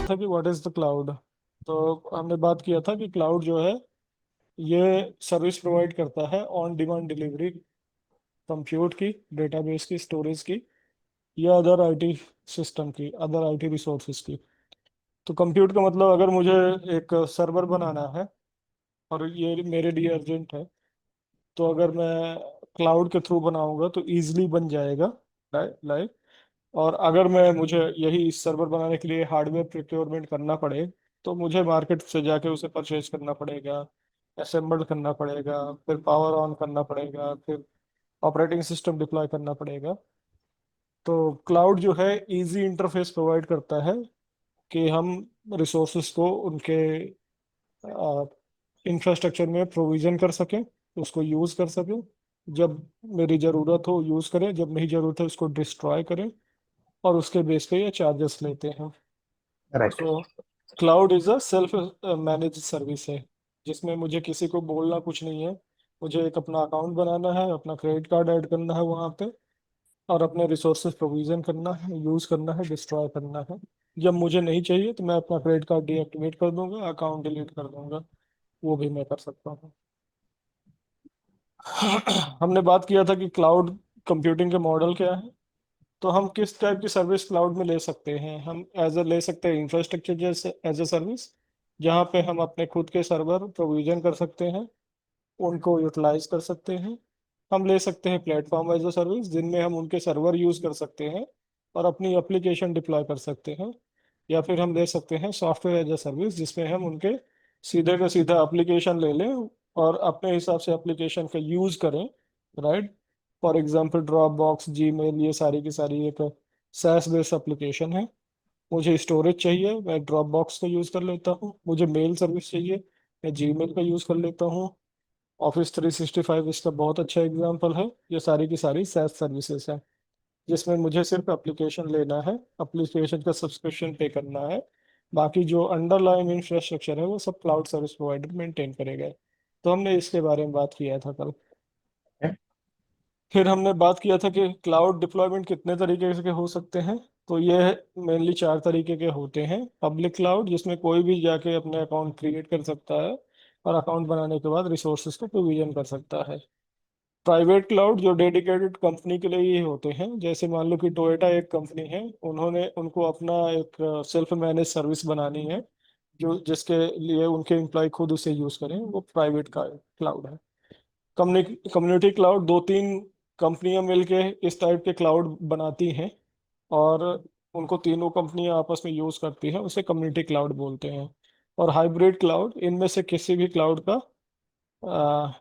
था कि what is the cloud. तो हमने बात किया था कि क्लाउड जो है ये सर्विस प्रोवाइड करता है ऑन डिमांड डिलीवरी कंप्यूट की, डेटाबेस की, स्टोरेज की, या अदर आईटी सिस्टम की, अदर आईटी रिसोर्सेज की। तो कंप्यूट का मतलब अगर मुझे एक सर्वर बनाना है और ये मेरे लिए अर्जेंट है, तो अगर मैं क्लाउड के थ्रू बनाऊंगा तो इजीली बन जाएगा लाइव। और अगर मैं मुझे यही सर्वर बनाने के लिए हार्डवेयर प्रिक्योरमेंट करना पड़े, तो मुझे मार्केट से जाके उसे परचेज करना पड़ेगा, असेंबल करना पड़ेगा, फिर पावर ऑन करना पड़ेगा, फिर ऑपरेटिंग सिस्टम डिप्लॉय करना पड़ेगा। तो क्लाउड जो है इजी इंटरफेस प्रोवाइड करता है कि हम रिसोर्सेज को उनके इंफ्रास्ट्रक्चर में प्रोविजन कर सकें, उसको यूज़ कर सकें, जब मेरी ज़रूरत हो यूज़ करें, जब नहीं ज़रूरत है उसको डिस्ट्रॉय करें, और उसके बेस पे ये चार्जेस लेते हैं। Right. So cloud is a self manage service है, जिसमें मुझे किसी को बोलना कुछ नहीं है। मुझे एक अपना अकाउंट बनाना है, अपना क्रेडिट कार्ड ऐड करना है वहाँ पे, और अपने रिसोर्सेज प्रोविजन करना है, यूज़ करना है, डिस्ट्रॉय करना है। जब मुझे नहीं चाहिए तो मैं अपना क्रेडिट कार्ड डीएक्टिवेट कर दूंगा, अकाउंट डिलीट कर दूंगा, वो भी मैं कर सकता हूँ। हमने बात किया था कि क्लाउड कंप्यूटिंग के मॉडल क्या है। तो हम किस टाइप की सर्विस क्लाउड में ले सकते हैं? हम एज ए ले सकते हैं इंफ्रास्ट्रक्चर जैसे एज ए सर्विस, जहाँ पे हम अपने खुद के सर्वर प्रोविजन कर सकते हैं, उनको यूटिलाइज कर सकते हैं। हम ले सकते हैं प्लेटफॉर्म एज ए सर्विस, जिनमें हम उनके सर्वर यूज कर सकते हैं और अपनी एप्लीकेशन डिप्लॉय कर सकते हैं। या फिर हम ले सकते हैं सॉफ्टवेयर एज ए सर्विस, जिसमें हम उनके सीधे का सीधा एप्लीकेशन ले लें और अपने हिसाब से एप्लीकेशन का यूज करें। Right. For example drop box, Gmail, ये सारी की सारी एक SaaS बेस्ड एप्लीकेशन है। मुझे स्टोरेज चाहिए, मैं ड्रॉप बॉक्स का यूज़ कर लेता हूँ। मुझे मेल सर्विस चाहिए, मैं जीमेल का यूज़ कर लेता हूँ। ऑफिस 365 इसका बहुत अच्छा एग्जांपल है। ये सारी की सारी SaaS सर्विसेज हैं, जिसमें मुझे सिर्फ एप्लीकेशन लेना है, एप्लीकेशन का सब्सक्रिप्शन पे करना है। बाकी जो अंडरलाइन इंफ्रास्ट्रक्चर है वो सब क्लाउड सर्विस प्रोवाइडर मेंटेन करेगा। तो हमने इसके बारे में बात किया था कल। फिर हमने बात किया था कि क्लाउड डिप्लॉयमेंट कितने तरीके के हो सकते हैं। तो ये मेनली 4 तरीके के होते हैं। पब्लिक क्लाउड, जिसमें कोई भी जाके अपने अकाउंट क्रिएट कर सकता है और अकाउंट बनाने के बाद रिसोर्सेज को प्रोविजन कर सकता है। प्राइवेट क्लाउड जो डेडिकेटेड कंपनी के लिए ही होते हैं, जैसे मान लो कि टोयोटा एक कंपनी है, उन्होंने उनको अपना एक सेल्फ मैनेज सर्विस बनानी है, जो जिसके लिए उनके एम्प्लॉय खुद उसे यूज करें, वो प्राइवेट का क्लाउड है। कम्युनिटी क्लाउड, 2-3 कंपनियां मिलके इस टाइप के क्लाउड बनाती हैं, और उनको तीनों कंपनियां आपस में यूज करती हैं, उसे कम्युनिटी क्लाउड बोलते हैं। और हाइब्रिड क्लाउड, इनमें से किसी भी क्लाउड का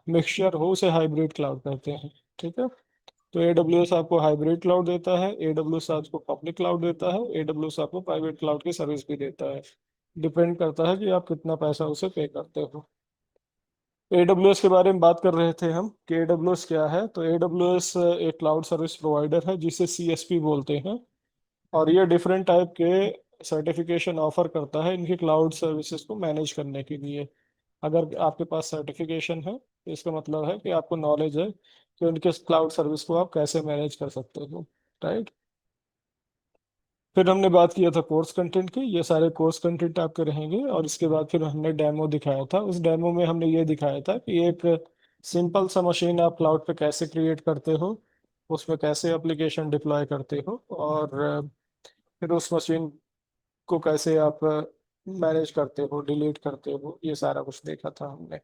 मिक्सचर हो उसे हाइब्रिड क्लाउड कहते हैं। ठीक है। तो AWS आपको हाइब्रिड क्लाउड देता है, AWS आपको पब्लिक क्लाउड देता है, AWS आपको प्राइवेट क्लाउड की सर्विस भी देता है। डिपेंड करता है कि आप कितना पैसा उसे पे करते हो। AWS के बारे में बात कर रहे थे हम कि AWS क्या है। तो AWS एक क्लाउड सर्विस प्रोवाइडर है जिसे CSP बोलते हैं, और ये डिफरेंट टाइप के सर्टिफिकेशन ऑफर करता है इनकी क्लाउड सर्विसेज को मैनेज करने के लिए। अगर आपके पास सर्टिफिकेशन है तो इसका मतलब है कि आपको नॉलेज है कि उनके क्लाउड सर्विस को आप कैसे मैनेज कर सकते हो। राइट। फिर हमने बात किया था कोर्स कंटेंट की। ये सारे कोर्स कंटेंट आपके रहेंगे, और इसके बाद फिर हमने डेमो दिखाया था। उस डेमो में हमने ये दिखाया था कि एक सिंपल सा मशीन आप क्लाउड पे कैसे क्रिएट करते हो, उसमें कैसे एप्लीकेशन डिप्लॉय करते हो, और फिर उस मशीन को कैसे आप मैनेज करते हो, डिलीट करते हो, ये सारा कुछ देखा था हमने।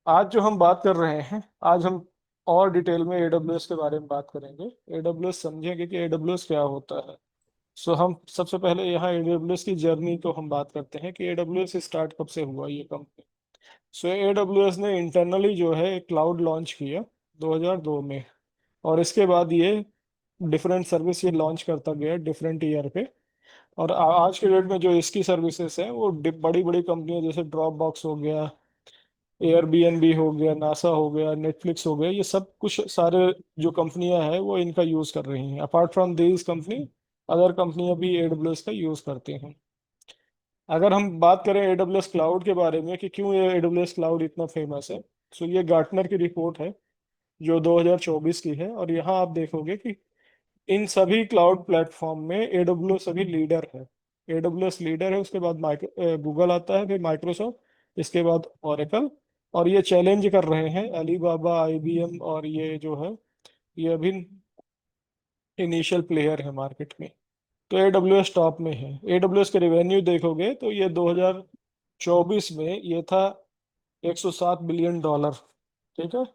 आज जो हम बात कर रहे हैं, आज हम और डिटेल में AWS के बारे में बात करेंगे। AWS समझेंगे कि AWS क्या होता है। सो हम सबसे पहले यहाँ AWS की जर्नी को हम बात करते हैं कि AWS स्टार्ट कब से हुआ ये कंपनी। सो AWS ने इंटरनली जो है एक क्लाउड लॉन्च किया 2002 में, और इसके बाद ये डिफरेंट सर्विस ये लॉन्च करता गया डिफरेंट ईयर पे। और आज के डेट में जो इसकी सर्विसेज हैं वो बड़ी बड़ी कंपनियां जैसे ड्रॉप बॉक्स हो गया, एयरबीएनबी हो गया, नासा हो गया, नेटफ्लिक्स हो गया, ये सब कुछ सारे जो कंपनियां हैं वो इनका यूज कर रही हैं। Apart from this company, other कंपनियां भी AWS का यूज़ करती हैं। अगर हम बात करें AWS क्लाउड के बारे में कि क्यों ये AWS क्लाउड इतना फेमस है, तो ये गार्टनर की रिपोर्ट है जो 2024 की है, और यहाँ आप देखोगे कि इन सभी क्लाउड प्लेटफॉर्म में AWS अभी लीडर है। AWS लीडर है, उसके बाद गूगल आता है, फिर माइक्रोसॉफ्ट, इसके बाद ओरेकल। और ये चैलेंज कर रहे हैं अलीबाबा, IBM, और ये जो है ये अभी इनिशियल प्लेयर है मार्केट में। तो AWS टॉप में है। AWS के रेवेन्यू देखोगे तो ये 2024 में ये था 107 बिलियन डॉलर। ठीक है।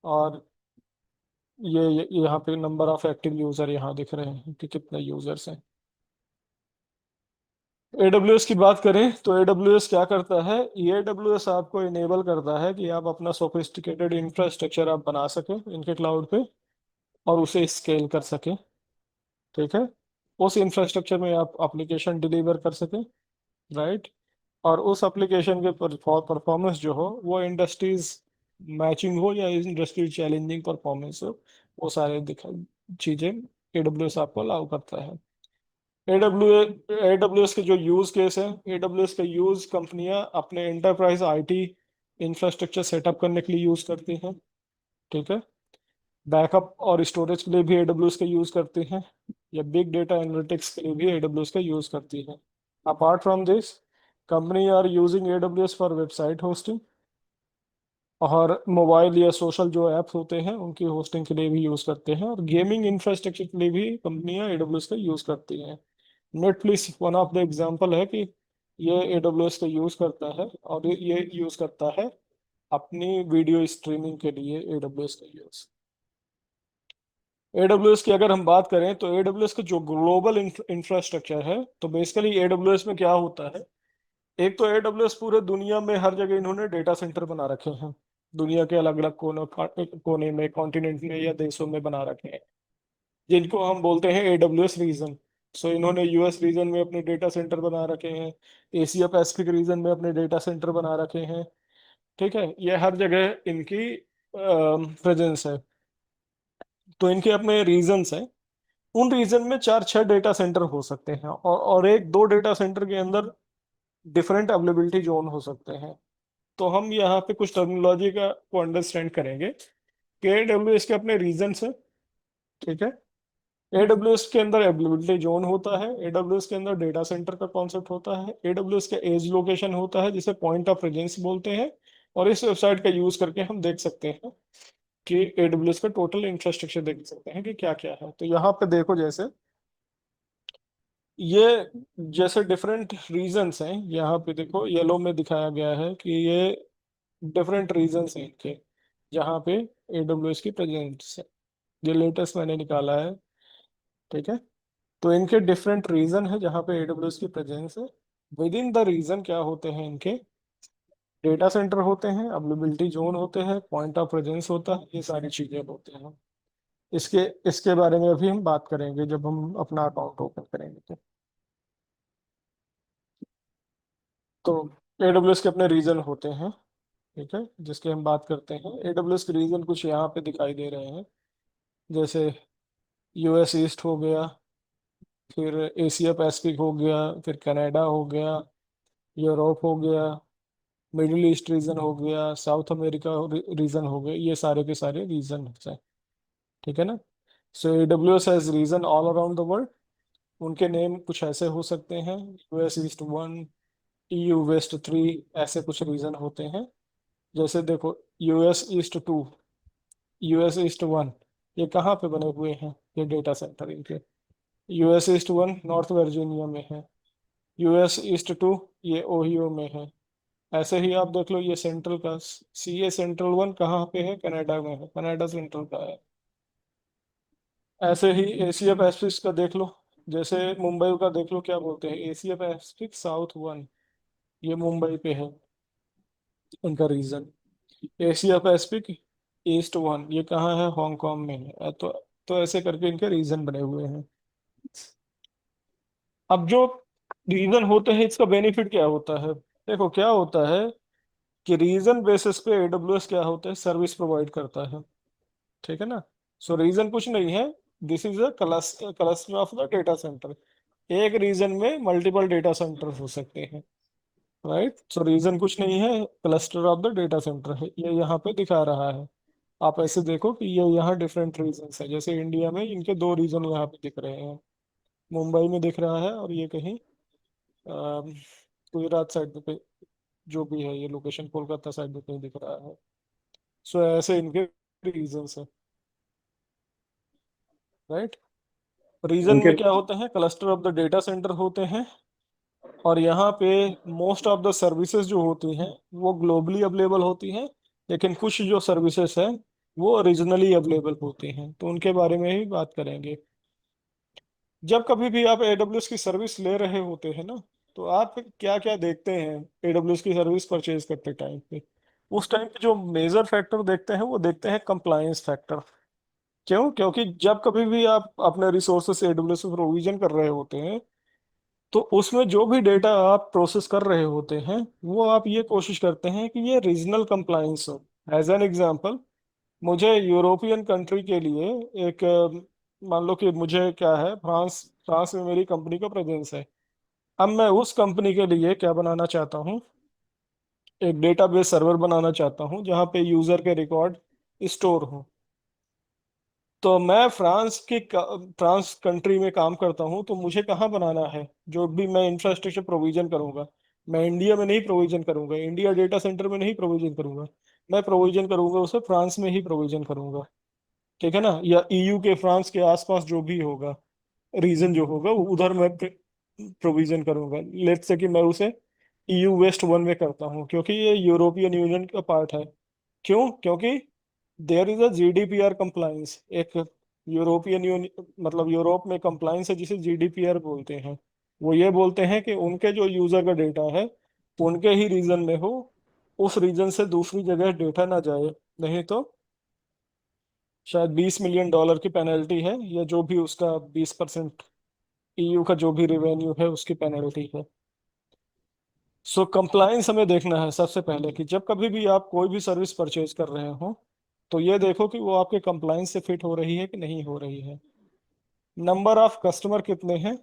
और यहाँ पे नंबर ऑफ एक्टिव यूजर यहाँ दिख रहे हैं कि कितने यूजर्स हैं। AWS की बात करें तो AWS क्या करता है, ये AWS आपको इनेबल करता है कि आप अपना सोफिस्टिकेटेड इंफ्रास्ट्रक्चर आप बना सकें इनके क्लाउड पे, और उसे स्केल कर सकें। ठीक है। उस इंफ्रास्ट्रक्चर में आप एप्लीकेशन डिलीवर कर सकें, राइट। और उस एप्लीकेशन के परफॉर्मेंस जो हो वो इंडस्ट्रीज मैचिंग हो या इंडस्ट्री चैलेंजिंग परफॉर्मेंस हो, वो सारे दिखा चीजें AWS आपको अलाउ करता है। AWS के जो यूज केस है, AWS का यूज कंपनियां अपने एंटरप्राइज IT इंफ्रास्ट्रक्चर सेटअप करने के लिए यूज करती हैं। ठीक है। बैकअप और स्टोरेज के लिए भी AWS का यूज करती हैं, या बिग डेटा एनालिटिक्स के लिए भी AWS का यूज करती हैं। Apart from this, company are using AWS for website hosting, और मोबाइल या सोशल जो ऐप्स होते हैं उनकी होस्टिंग के लिए भी यूज करते हैं, और गेमिंग इंफ्रास्ट्रक्चर के लिए भी कंपनियां AWS का यूज करती हैं। Netflix one of the example है कि ये AWS का यूज करता है, और ये यूज करता है अपनी वीडियो स्ट्रीमिंग के लिए AWS का यूज। AWS की अगर हम बात करें तो AWS का जो ग्लोबल इंफ्रास्ट्रक्चर है, तो बेसिकली AWS में क्या होता है, एक तो AWS पूरे दुनिया में हर जगह इन्होंने डेटा सेंटर बना रखे हैं। दुनिया के अलग अलग कोने में, कॉन्टिनेंट में या देशों में बना रखे हैं, जिनको हम बोलते हैं AWS रीजन। सो इन्होंने US रीजन में अपने डेटा सेंटर बना रखे हैं, एशिया पैसिफिक रीजन में अपने डेटा सेंटर बना रखे हैं। ठीक है। ये हर जगह इनकी प्रेजेंस है। तो इनके अपने रीजन्स हैं। उन रीजन में चार छह डेटा सेंटर हो सकते हैं, और एक दो डेटा सेंटर के अंदर डिफरेंट अवेलेबिलिटी जोन हो सकते हैं। तो हम यहाँ पे कुछ टर्मिनोलॉजी का को अंडरस्टैंड करेंगे कि AWS के अपने रीजन्स हैं। ठीक है। AWS के अंदर अवेलेबिलिटी जोन होता है, AWS के अंदर डेटा सेंटर का कॉन्सेप्ट होता है, AWS का एज लोकेशन होता है जिसे पॉइंट ऑफ प्रेजेंस बोलते हैं। और इस वेबसाइट का यूज करके हम देख सकते हैं कि AWS का टोटल इंफ्रास्ट्रक्चर देख सकते हैं कि क्या क्या है। तो यहाँ पे देखो, जैसे ये जैसे डिफरेंट रीजन्स हैं, यहाँ पे देखो येलो में दिखाया गया है कि ये डिफरेंट रीजन्स हैं इनके, जहाँ पे AWS की प्रेजेंस है। ये लेटेस्ट मैंने निकाला है। ठीक है। तो इनके डिफरेंट रीजन है जहाँ पे AWS की प्रेजेंस है। विद इन द रीजन क्या होते हैं इनके, डेटा सेंटर होते हैं, अवेलेबिलिटी जोन होते हैं, पॉइंट ऑफ प्रेजेंस होता है, ये सारी चीजें होते हैं। इसके इसके बारे में अभी हम बात करेंगे जब हम अपना अकाउंट ओपन करेंगे तो AWS के अपने रीजन होते हैं। ठीक है। जिसके हम बात करते हैं, AWS के रीजन कुछ यहाँ पे दिखाई दे रहे हैं, जैसे US ईस्ट हो गया, फिर एशिया पैसिफिक हो गया, फिर कनाडा हो गया, यूरोप हो गया, मिडिल ईस्ट रीजन हो गया, साउथ अमेरिका रीजन हो गया, ये सारे के सारे रीजन हैं। ठीक है ना। So AWS has region all around the world. उनके नेम कुछ ऐसे हो सकते हैं, US ईस्ट 1, EU वेस्ट 3, ऐसे कुछ रीजन होते हैं। जैसे देखो, US ईस्ट 2, US ईस्ट 1, ये कहाँ पे बने हुए हैं ये डेटा सेंटर इनके? US ईस्ट 1 नॉर्थ वर्जीनिया में है। US ईस्ट 2 ये ओहियो में है। ऐसे ही आप देख लो, ये सेंट्रल का CA सेंट्रल 1 कहाँ पे है? कनाडा में है, कनाडा सेंट्रल का है। ऐसे ही एशिया पैसिफिक का देख लो, जैसे मुंबई का देख लो, क्या बोलते हैं, एशिया पैसिफिक साउथ 1, ये मुंबई पे है उनका रीजन। एशिया पैसिफिक ईस्ट 1 ये कहाँ है? हांगकांग में है। तो ऐसे करके इनके रीजन बने हुए हैं। अब जो रीजन होते हैं, इसका बेनिफिट क्या होता है? देखो क्या होता है कि रीजन बेसिस पे AWS क्या होता है, सर्विस प्रोवाइड करता है। ठीक है ना। सो रीजन कुछ नहीं है, this is a cluster of the data centre. एक रीजन में मल्टीपल डेटा सेंटर हो सकते हैं, राइट। सो रीजन कुछ नहीं है, cluster of the data centre है, ये यहाँ पे दिखा रहा है। आप ऐसे देखो कि ये यहाँ डिफरेंट रीजन्स है, जैसे इंडिया में इनके दो रीजन यहाँ पे दिख रहे हैं, मुंबई में दिख रहा है और ये कहीं अम, गुजरात साइड पे जो भी है, ये लोकेशन कोलकाता साइड में कहीं दिख रहा है। सो ऐसे इनके रीजन्स है, राइट। रीजन उनके में क्या होते हैं, cluster of the data centre होते हैं, और यहाँ पे मोस्ट ऑफ द सर्विसेज जो होती हैं वो ग्लोबली अवेलेबल होती हैं, लेकिन कुछ जो सर्विसेज हैं वो रीजनली अवेलेबल होती हैं, तो उनके बारे में ही बात करेंगे। जब कभी भी आप एडब्ल्यूएस की सर्विस ले रहे होते हैं ना, तो आप क्या क्या देखते हैं एडब्ल्यूएस की सर्विस परचेज करते टाइम पे। उस टाइम पे जो मेजर फैक्टर देखते हैं वो देखते हैं कंप्लायंस फैक्टर। क्यों? क्योंकि जब कभी भी आप अपने रिसोर्सेस एडब्ल्यूएस में प्रोविजन कर रहे होते हैं, तो उसमें जो भी डेटा आप प्रोसेस कर रहे होते हैं वो आप ये कोशिश करते हैं कि ये रीजनल कंप्लायंस हो। एज एन एग्जांपल, मुझे यूरोपियन कंट्री के लिए एक मान लो कि मुझे क्या है, फ्रांस, फ्रांस में मेरी कंपनी का प्रेजेंस है। अब मैं उस कंपनी के लिए क्या बनाना चाहता हूँ, एक डेटाबेस सर्वर बनाना चाहता हूँ जहाँ पे यूजर के रिकॉर्ड स्टोर हो। तो मैं फ्रांस कंट्री में काम करता हूँ, तो मुझे कहाँ बनाना है, जो भी मैं इंफ्रास्ट्रक्चर प्रोविजन करूंगा, मैं इंडिया में नहीं प्रोविजन करूंगा, इंडिया डेटा सेंटर में नहीं प्रोविजन करूंगा, मैं प्रोविजन करूंगा उसे फ्रांस में ही प्रोविजन करूंगा। ठीक है ना, या ईयू के फ्रांस के आसपास जो भी होगा, रीजन जो होगा वो उधर मैं प्रोविजन करूंगा। लेट्स से कि मैं उसे ईयू वेस्ट वन में करता हूँ, क्योंकि ये यूरोपियन यूनियन का पार्ट है। क्यों? क्योंकि there is a GDPR compliance, एक यूरोपियन यूनियन मतलब यूरोप में कंप्लाइंस है जिसे जीडीपीआर बोलते हैं। वो ये बोलते हैं कि उनके जो यूजर का डेटा है उनके ही रीजन में हो, उस रीजन से दूसरी जगह डेटा ना जाए, नहीं तो शायद $20 मिलियन की पेनल्टी है, या जो भी उसका 20% ईयू का जो भी रेवेन्यू है उसकी पेनल्टी है। सो कंप्लायंस हमें देखना है सबसे पहले कि जब कभी भी आप कोई भी सर्विस परचेज कर रहे हो, तो ये देखो कि वो आपके कंप्लायंस से फिट हो रही है कि नहीं हो रही है। नंबर ऑफ कस्टमर कितने हैं,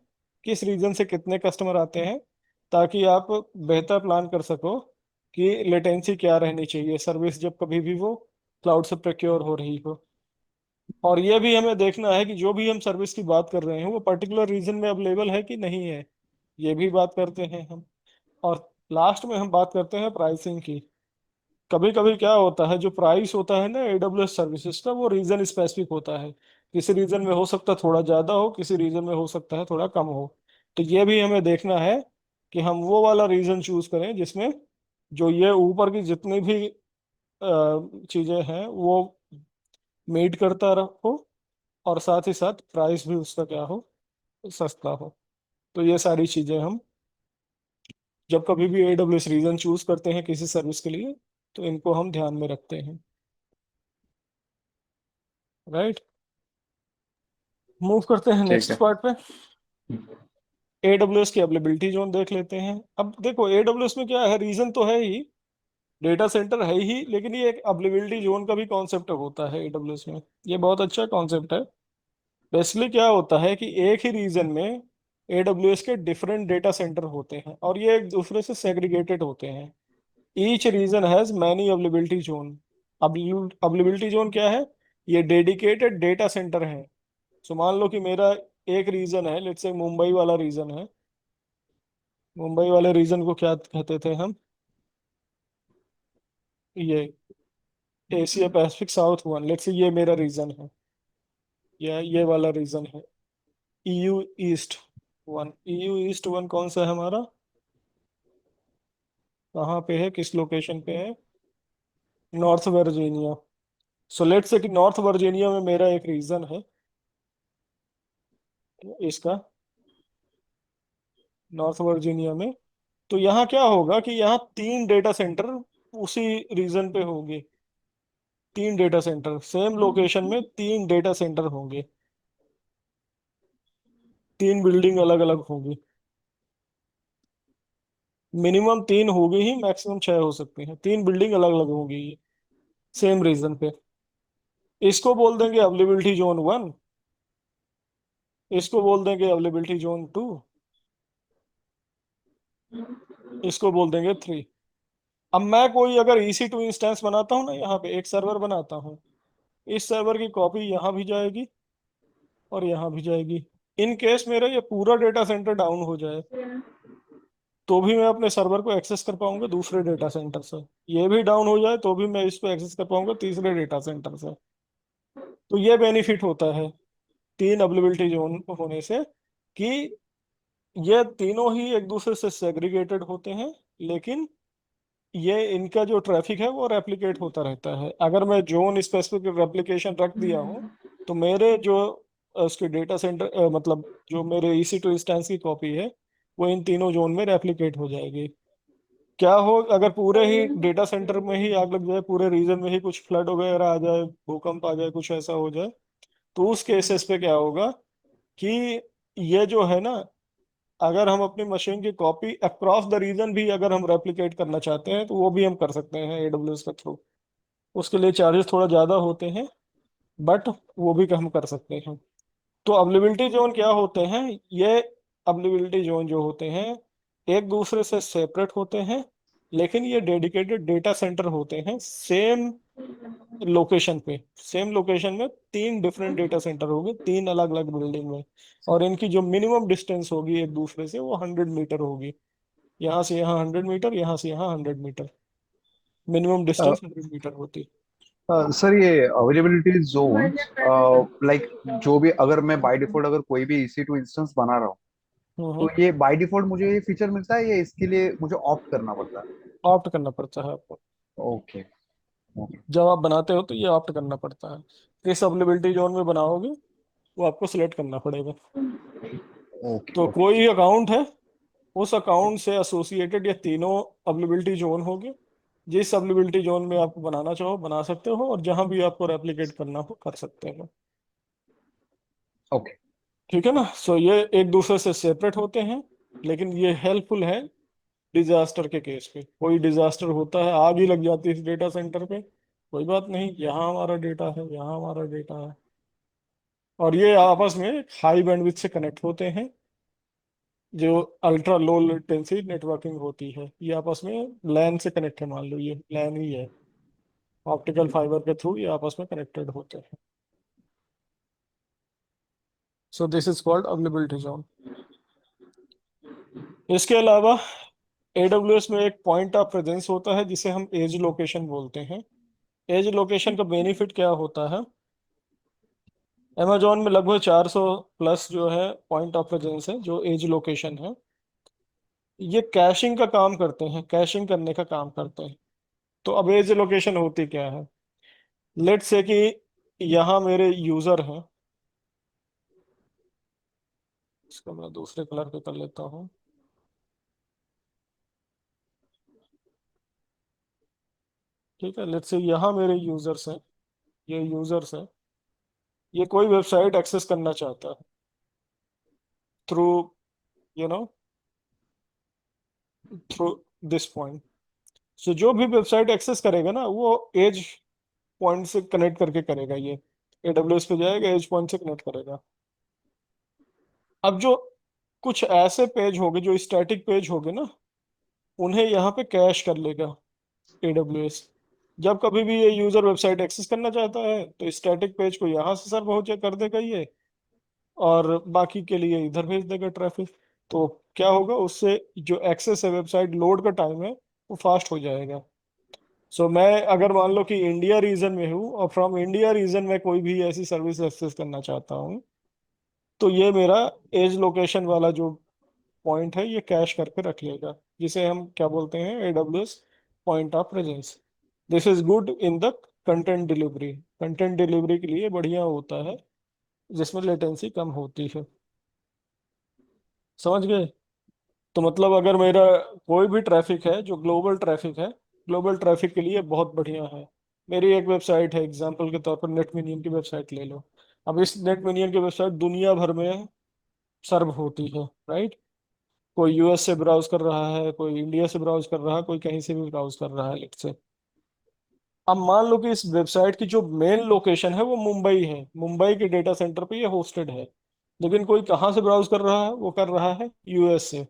किस रीजन से कितने कस्टमर आते हैं, ताकि आप बेहतर प्लान कर सको कि लेटेंसी क्या रहनी चाहिए सर्विस जब कभी भी वो क्लाउड से प्रोक्योर हो रही हो। और ये भी हमें देखना है कि जो भी हम सर्विस की बात कर रहे हैं वो पर्टिकुलर रीजन में अवेलेबल है कि नहीं है, ये भी बात करते हैं हम। और लास्ट में हम बात करते हैं प्राइसिंग की। कभी कभी क्या होता है, जो प्राइस होता है ना एडब्ल्यूएस सर्विसेज का, वो रीजन स्पेसिफिक होता है। किसी रीजन में हो सकता है थोड़ा ज्यादा हो, किसी रीजन में हो सकता है थोड़ा कम हो। तो ये भी हमें देखना है कि हम वो वाला रीजन चूज करें जिसमें जो ये ऊपर की जितनी भी चीजें हैं वो मीट करता रहो, और साथ ही साथ प्राइस भी उसका क्या हो, सस्ता हो। तो ये सारी चीजें हम जब कभी भी एडब्ल्यूएस रीजन चूज करते हैं किसी सर्विस के लिए, तो इनको हम ध्यान में रखते हैं, राइट। मूव करते हैं ठीक नेक्स्ट है। पार्ट पे। एडब्ल्यूएस की अवेलेबिलिटी जोन देख लेते हैं। अब देखो एडब्ल्यूएस में क्या है, रीजन तो है ही, डेटा सेंटर है ही, लेकिन ये एक अवेलेबिलिटी जोन का भी कॉन्सेप्ट होता है एडब्ल्यूएस में। ये बहुत अच्छा कॉन्सेप्ट है। बेसिकली क्या होता है कि एक ही रीजन में एडब्ल्यूएस के डिफरेंट डेटा सेंटर होते हैं और ये एक दूसरे से सेग्रीगेटेड होते हैं। Each reason has many availability zone. Availability zone क्या है? ये डेडिकेटेड डेटा सेंटर है। सो मान लो कि मेरा एक रीजन है, लेट्स से मुंबई वाला रीजन है। मुंबई वाले रीजन को क्या कहते थे हम? ये Asia Pacific south one, let's say ये मेरा रीजन है, ये वाला रीजन है। EU east one, EU east one कौन सा है हमारा, कहाँ पे है, किस लोकेशन पे है? North Virginia. So let's say कि नॉर्थ वर्जीनिया में मेरा एक रीजन है इसका, नॉर्थ वर्जीनिया में। तो यहाँ क्या होगा कि यहाँ 3 डेटा सेंटर उसी रीजन पे होंगे। 3 डेटा सेंटर सेम लोकेशन में, 3 डेटा सेंटर होंगे, 3 बिल्डिंग अलग अलग होंगी। मिनिमम 3 होगी ही, मैक्सिमम 6 हो सकती हैं, 3 बिल्डिंग अलग अलग होंगी ये सेम रीजन पे। इसको बोल देंगे अवेलेबिलिटी जोन वन। इसको बोल देंगे अवेलेबिलिटी जोन 2, इसको बोल देंगे 3। अब मैं कोई अगर EC2 इंस्टेंस बनाता हूँ ना, यहाँ पे एक सर्वर बनाता हूँ, इस सर्वर की कॉपी यहाँ भी जाएगी और यहाँ भी जाएगी। इन केस मेरा ये पूरा डेटा सेंटर डाउन हो जाए तो भी मैं अपने सर्वर को एक्सेस कर पाऊंगा दूसरे डेटा सेंटर से, ये भी डाउन हो जाए तो भी मैं इसको एक्सेस कर पाऊंगा तीसरे डेटा सेंटर से। तो ये बेनिफिट होता है तीन अवेलेबिलिटी जोन होने से, कि ये तीनों ही एक दूसरे से सेग्रीगेटेड होते हैं, लेकिन ये इनका जो ट्रैफिक है वो रेप्लिकेट होता रहता है। अगर मैं जोन स्पेसिफिक रेप्लिकेशन रख दिया हूँ तो मेरे जो उसके डेटा सेंटर मतलब जो मेरे EC2 इंस्टेंस की कॉपी है वो इन तीनों जोन में रेप्लिकेट हो जाएगी। क्या हो अगर पूरे ही डेटा सेंटर में ही आग लग जाए, पूरे रीजन में ही कुछ फ्लड वगैरह आ जाए, भूकंप आ जाए, कुछ ऐसा हो जाए, तो उस केसेस पे क्या होगा कि ये जो है ना, अगर हम अपनी मशीन की कॉपी अक्रॉस द रीजन भी अगर हम रेप्लिकेट करना चाहते हैं तो वो भी हम कर सकते हैं AWS के थ्रू। उसके लिए चार्जेस थोड़ा ज़्यादा होते हैं, बट वो भी हम कर सकते हैं। तो अवेलेबिलिटी जोन क्या होते हैं, ये अवेलेबिलिटी जोन जो होते हैं एक दूसरे से सेपरेट होते हैं, लेकिन ये डेडिकेटेड डेटा सेंटर होते हैं सेम लोकेशन पे। सेम लोकेशन में तीन डिफरेंट डेटा सेंटर होंगे, तीन अलग अलग बिल्डिंग में, और इनकी जो मिनिमम डिस्टेंस होगी एक दूसरे से वो 100 मीटर होगी। यहाँ से यहाँ 100 मीटर, यहाँ से यहाँ 100 मीटर, मिनिमम डिस्टेंस 100 मीटर होती। सर ये अवेलेबिलिटी जोन्स लाइक जो भी, अगर मैं बाय डिफॉल्ट अगर कोई भी EC2 इंस्टेंस बना रहा हूँ, तो ये बाय डिफॉल्ट मुझे ये फीचर मिलता है या इसके लिए मुझे ऑप्ट करना पड़ता है? ऑप्ट करना पड़ता है आपको। ओके। ओके। जब आप बनाते हो तो ये ऑप्ट करना पड़ता है, किस अवेलेबिलिटी जोन में बनाओगे वो आपको सिलेक्ट करना पड़ेगा। ओके। तो ओके। कोई अकाउंट है, उस अकाउंट से एसोसिएटेड ये तीनों अवेलेबिलिटी जोन होंगे। जिस अवेलेबिलिटी जोन में आप बनाना चाहो बना सकते हो, और जहां भी आपको रेप्लिकेट करना हो कर सकते हो। ओके। ठीक है ना। सो ये एक दूसरे से सेपरेट होते हैं, लेकिन ये हेल्पफुल है डिजास्टर के केस पे। कोई डिजास्टर होता है, आग ही लग जाती है इस डेटा सेंटर पे, कोई बात नहीं, यहाँ हमारा डेटा है, यहाँ हमारा डेटा है, और ये आपस में हाई बैंडविड्थ से कनेक्ट होते हैं। जो अल्ट्रा लो लेटेंसी नेटवर्किंग होती है ये आपस में लैन से कनेक्ट है, मान लो ये लैन ही है, ऑप्टिकल फाइबर के थ्रू ये आपस में कनेक्टेड होते हैं। So this is called availability zone. इसके अलावा AWS में एक पॉइंट ऑफ प्रेजेंस होता है जिसे हम एज लोकेशन बोलते हैं। एज लोकेशन का बेनिफिट क्या होता है, अमेजोन में लगभग 400 प्लस जो है पॉइंट ऑफ प्रेजेंस है जो एज लोकेशन है। ये कैशिंग का काम करते हैं, कैशिंग करने का काम करते हैं। तो अब एज लोकेशन होती क्या है, लेट्स से कि यहाँ मेरे यूजर हैं, इसको मैं दूसरे कलर पे कर लेता हूँ। ठीक है, लेट्स से यहाँ मेरे यूजर्स हैं, ये यूजर्स हैं, ये कोई वेबसाइट एक्सेस करना चाहता है through you know through this point. So जो भी वेबसाइट एक्सेस करेगा ना वो एज पॉइंट से कनेक्ट करके करेगा, ये AWS पे जाएगा, एज पॉइंट से कनेक्ट करेगा। अब जो कुछ ऐसे पेज होंगे जो स्टैटिक पेज होंगे ना, उन्हें यहाँ पे कैश कर लेगा AWS। जब कभी भी ये यूजर वेबसाइट एक्सेस करना चाहता है तो स्टैटिक पेज को यहाँ से सर्व हो कर देगा ये, और बाकी के लिए इधर भेज देगा ट्रैफिक। तो क्या होगा उससे, जो एक्सेस है वेबसाइट लोड का टाइम है वो फास्ट हो जाएगा। सो मैं अगर मान लो कि इंडिया रीजन में हूँ और फ्रॉम इंडिया रीजन में कोई भी ऐसी सर्विस एक्सेस करना चाहता हूँ, तो ये मेरा एज लोकेशन वाला जो पॉइंट है ये कैश करके रख लेगा, जिसे हम क्या बोलते हैं AWS point of presence. This is good in the content delivery. Content delivery के लिए बढ़िया होता है, जिसमें लेटेंसी कम होती है। समझ गए। तो मतलब अगर मेरा कोई भी ट्रैफिक है जो ग्लोबल ट्रैफिक है, ग्लोबल ट्रैफिक के लिए बहुत बढ़िया है। मेरी एक वेबसाइट है, एग्जांपल के तौर पर नेट मिनियन की वेबसाइट ले लो। अब इस नेट मिनियन की वेबसाइट दुनिया भर में सर्व होती है, राइट। कोई US से ब्राउज कर रहा है, कोई इंडिया से ब्राउज कर रहा है, कोई कहीं से भी ब्राउज कर रहा है, लेट से। अब मान लो कि इस वेबसाइट की जो मेन लोकेशन है वो मुंबई है, मुंबई के डेटा सेंटर पे ये होस्टेड है। लेकिन कोई कहाँ से ब्राउज कर रहा है, वो कर रहा है यूएस से।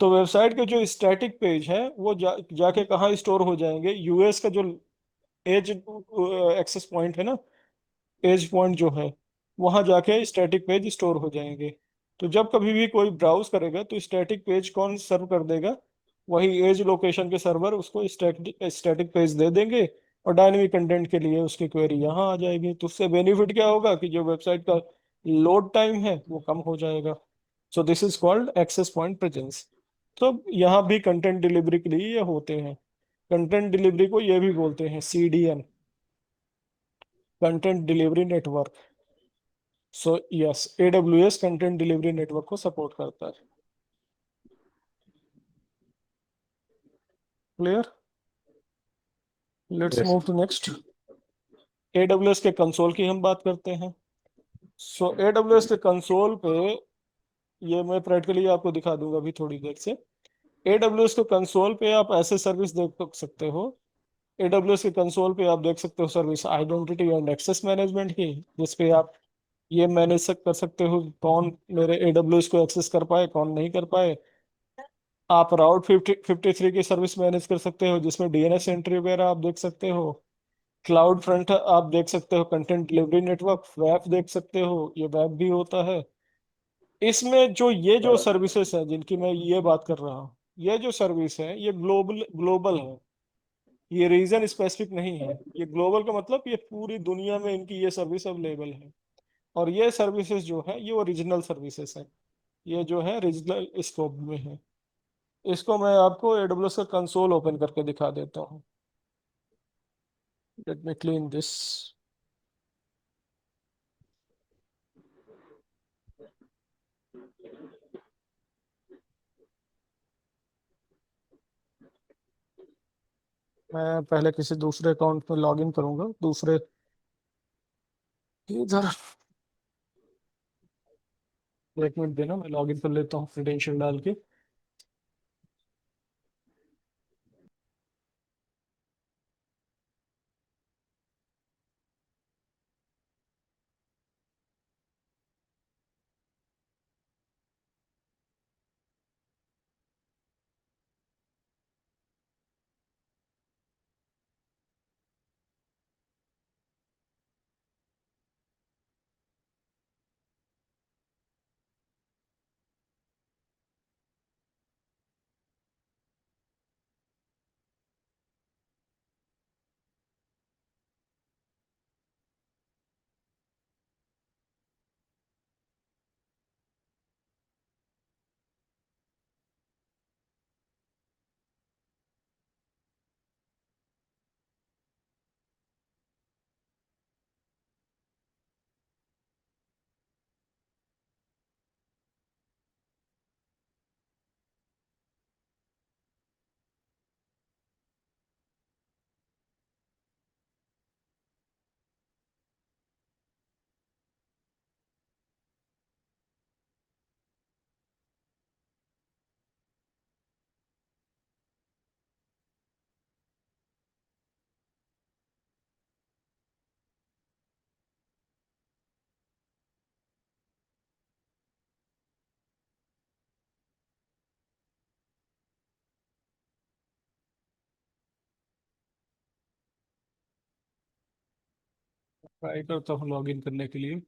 तो वेबसाइट के जो स्टैटिक पेज है वो जाके कहाँ स्टोर हो जाएंगे, यूएस का जो एज एक्सेस पॉइंट है ना, एज पॉइंट जो है, वहां जाके स्टैटिक पेज स्टोर हो जाएंगे। तो जब कभी भी कोई ब्राउज करेगा तो स्टैटिक पेज कौन सर्व कर देगा, वही एज लोकेशन के सर्वर उसको स्टैटिक स्टैटिक पेज दे देंगे, और डायनेमिक कंटेंट के लिए उसकी क्वेरी यहाँ आ जाएगी। तो उससे बेनिफिट क्या होगा कि जो वेबसाइट का लोड टाइम है वो कम हो जाएगा। So this is called access point presence. तो यहाँ भी कंटेंट डिलीवरी के लिए ये होते हैं। कंटेंट डिलीवरी को ये भी बोलते हैं CDN, content delivery network. So yes, AWS content delivery network को सपोर्ट करता है। Clear? Let's yes. Move to next. AWS के कंसोल की हम बात करते हैं। सो AWS के कंसोल पे, ये मैं प्रैक्टिकली आपको दिखा दूंगा अभी थोड़ी देर से। AWS के कंसोल पे आप ऐसे सर्विस देख सकते हो। AWS के कंसोल पे आप देख सकते हो service identity and access management की, जिसपे आप ये कर सकते हो कौन मेरे AWS को एक्सेस कर पाए, कौन नहीं कर पाए। आप राउट 53 की सर्विस मैनेज कर सकते हो, जिसमें DNS एंट्री वगैरह आप देख सकते हो। क्लाउड फ्रंट आप देख सकते हो, कंटेंट डिलीवरी नेटवर्क वेब देख सकते हो, ये वेब भी होता है। इसमें जो ये जो सर्विसेज है जिनकी मैं ये बात कर रहा हूँ, ये जो सर्विस है ये ग्लोबल ग्लोबल है, ये रीजन स्पेसिफिक नहीं है। ये ग्लोबल का मतलब ये पूरी दुनिया में इनकी ये सर्विस अवेलेबल है। और ये सर्विसेज जो है ये ओरिजिनल सर्विसेज है, ये जो है रीजनल स्कोप में है। इसको मैं आपको AWS का कंसोल ओपन करके दिखा देता हूँ। Let me clean this. मैं पहले किसी दूसरे अकाउंट में लॉग इन करूंगा, दूसरे इधर। एक मिनट देना, मैं लॉग इन कर लेता हूँ क्रेडेंशियल डाल के। ट्राई करता हूँ लॉग इन करने के लिए।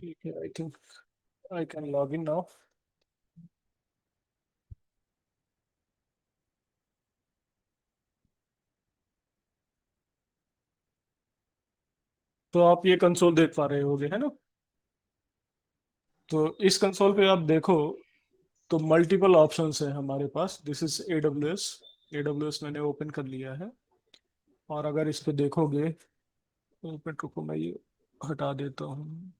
ठीक है, I think I can log in now. तो आप ये कंसोल देख पा रहे होगे, है ना? तो इस कंसोल पे आप देखो तो मल्टीपल ऑप्शंस है हमारे पास। This is AWS। AWS मैंने ओपन कर लिया है। और अगर इस पे देखोगे, ओपन, रुको मैं ये हटा देता हूँ।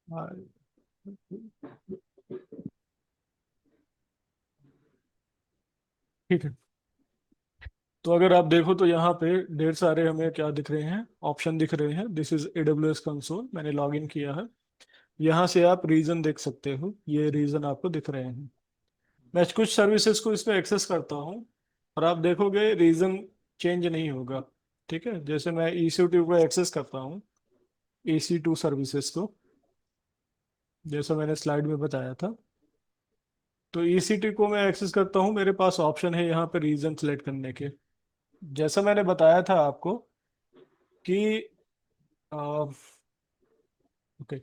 हाँ, ठीक है। तो अगर आप देखो तो यहाँ पे ढेर सारे हमें क्या दिख रहे हैं, ऑप्शन दिख रहे हैं। दिस इज AWS कंसोल, मैंने लॉग इन किया है। यहाँ से आप रीजन देख सकते हो, ये रीजन आपको दिख रहे हैं। मैं कुछ सर्विसेज को इस पे एक्सेस करता हूँ और आप देखोगे रीजन चेंज नहीं होगा। ठीक है, जैसे मैं EC2 को एक्सेस करता हूँ, EC2 सर्विसेज को, जैसा मैंने स्लाइड में बताया था। तो EC2 को मैं एक्सेस करता हूँ, मेरे पास ऑप्शन है यहाँ पे रीजन सेलेक्ट करने के। जैसा मैंने बताया था आपको कि ओके,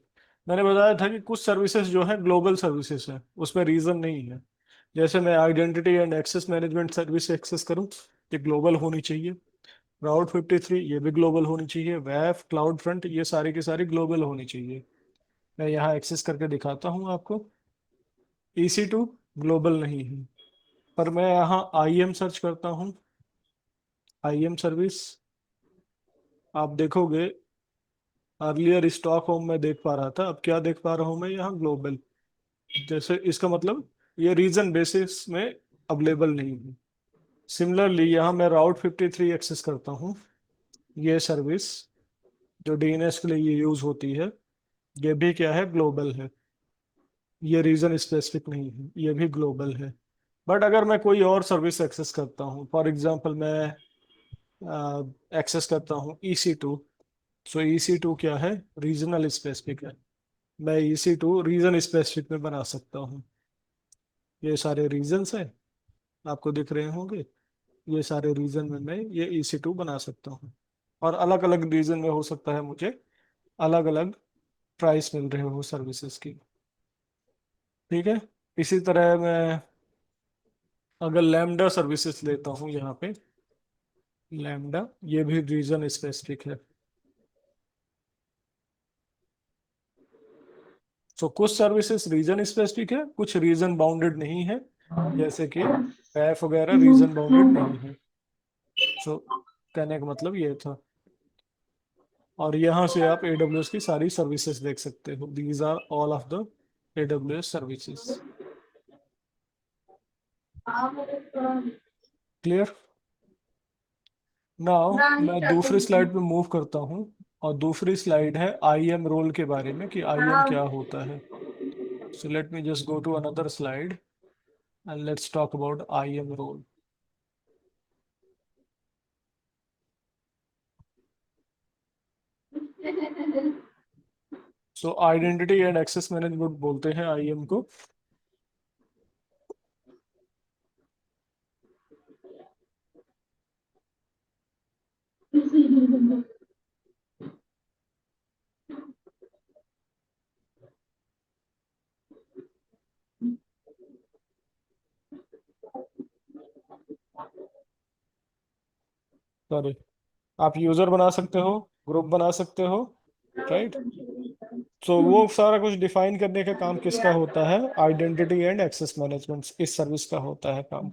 मैंने बताया था कि कुछ सर्विसेज जो है ग्लोबल सर्विसेज है, उसमें रीजन नहीं है। जैसे मैं identity and access management service access करूँ, ये ग्लोबल होनी चाहिए। राउट 53 ये भी ग्लोबल होनी चाहिए। वेफ, क्लाउड फ्रंट, ये सारी की सारी ग्लोबल होनी चाहिए। मैं यहाँ एक्सेस करके दिखाता हूँ आपको। EC2 ग्लोबल नहीं है, पर मैं यहाँ IM सर्च करता हूँ, IM सर्विस। आप देखोगे अर्लियर स्टॉक होम में देख पा रहा था, अब क्या देख पा रहा हूँ मैं यहाँ, ग्लोबल। जैसे इसका मतलब ये रीजन बेसिस में अवेलेबल नहीं है। सिमिलरली यहाँ मैं राउट 53 एक्सेस करता हूँ, ये सर्विस जो DNS के लिए ये यूज होती है, ये भी क्या है, ग्लोबल है। ये रीजन स्पेसिफिक नहीं है, ये भी ग्लोबल है। बट अगर मैं कोई और सर्विस एक्सेस करता हूँ, फॉर एग्जांपल मैं एक्सेस करता हूँ EC2। सो EC2 क्या है, रीजनल स्पेसिफिक है। मैं EC2 रीजन स्पेसिफिक में बना सकता हूँ। ये सारे रीजन्स हैं, आपको दिख रहे होंगे। ये सारे रीजन में मैं ये EC2 बना सकता हूँ। और अलग अलग रीजन में हो सकता है मुझे अलग अलग प्राइस मिल रहे हो सर्विसेज की। ठीक है, इसी तरह मैं अगर लैम्डा सर्विसेज लेता हूँ यहाँ पे, लैम्डा, ये भी रीजन स्पेसिफिक है। सो कुछ सर्विसेज रीजन स्पेसिफिक है, कुछ रीजन बाउंडेड नहीं है, जैसे कि पैफ वगैरह रीजन बाउंडेड नहीं है। सो कहने का मतलब ये था। और यहाँ से आप AWS की सारी सर्विसेज देख सकते हो। These are all of the AWS services. Clear? Now मैं दूसरी स्लाइड पे मूव करता हूँ। और दूसरी स्लाइड है IM रोल के बारे में, कि IM क्या होता है। So let me just go to another slide and let's talk about IM role. So identity and access management बोलते हैं IM को। सॉरी, आप यूजर बना सकते हो, ग्रुप बना सकते हो, राइट? तो वो सारा कुछ डिफाइन करने का काम किसका होता है, आइडेंटिटी एंड एक्सेस मैनेजमेंट, इस सर्विस का होता है काम।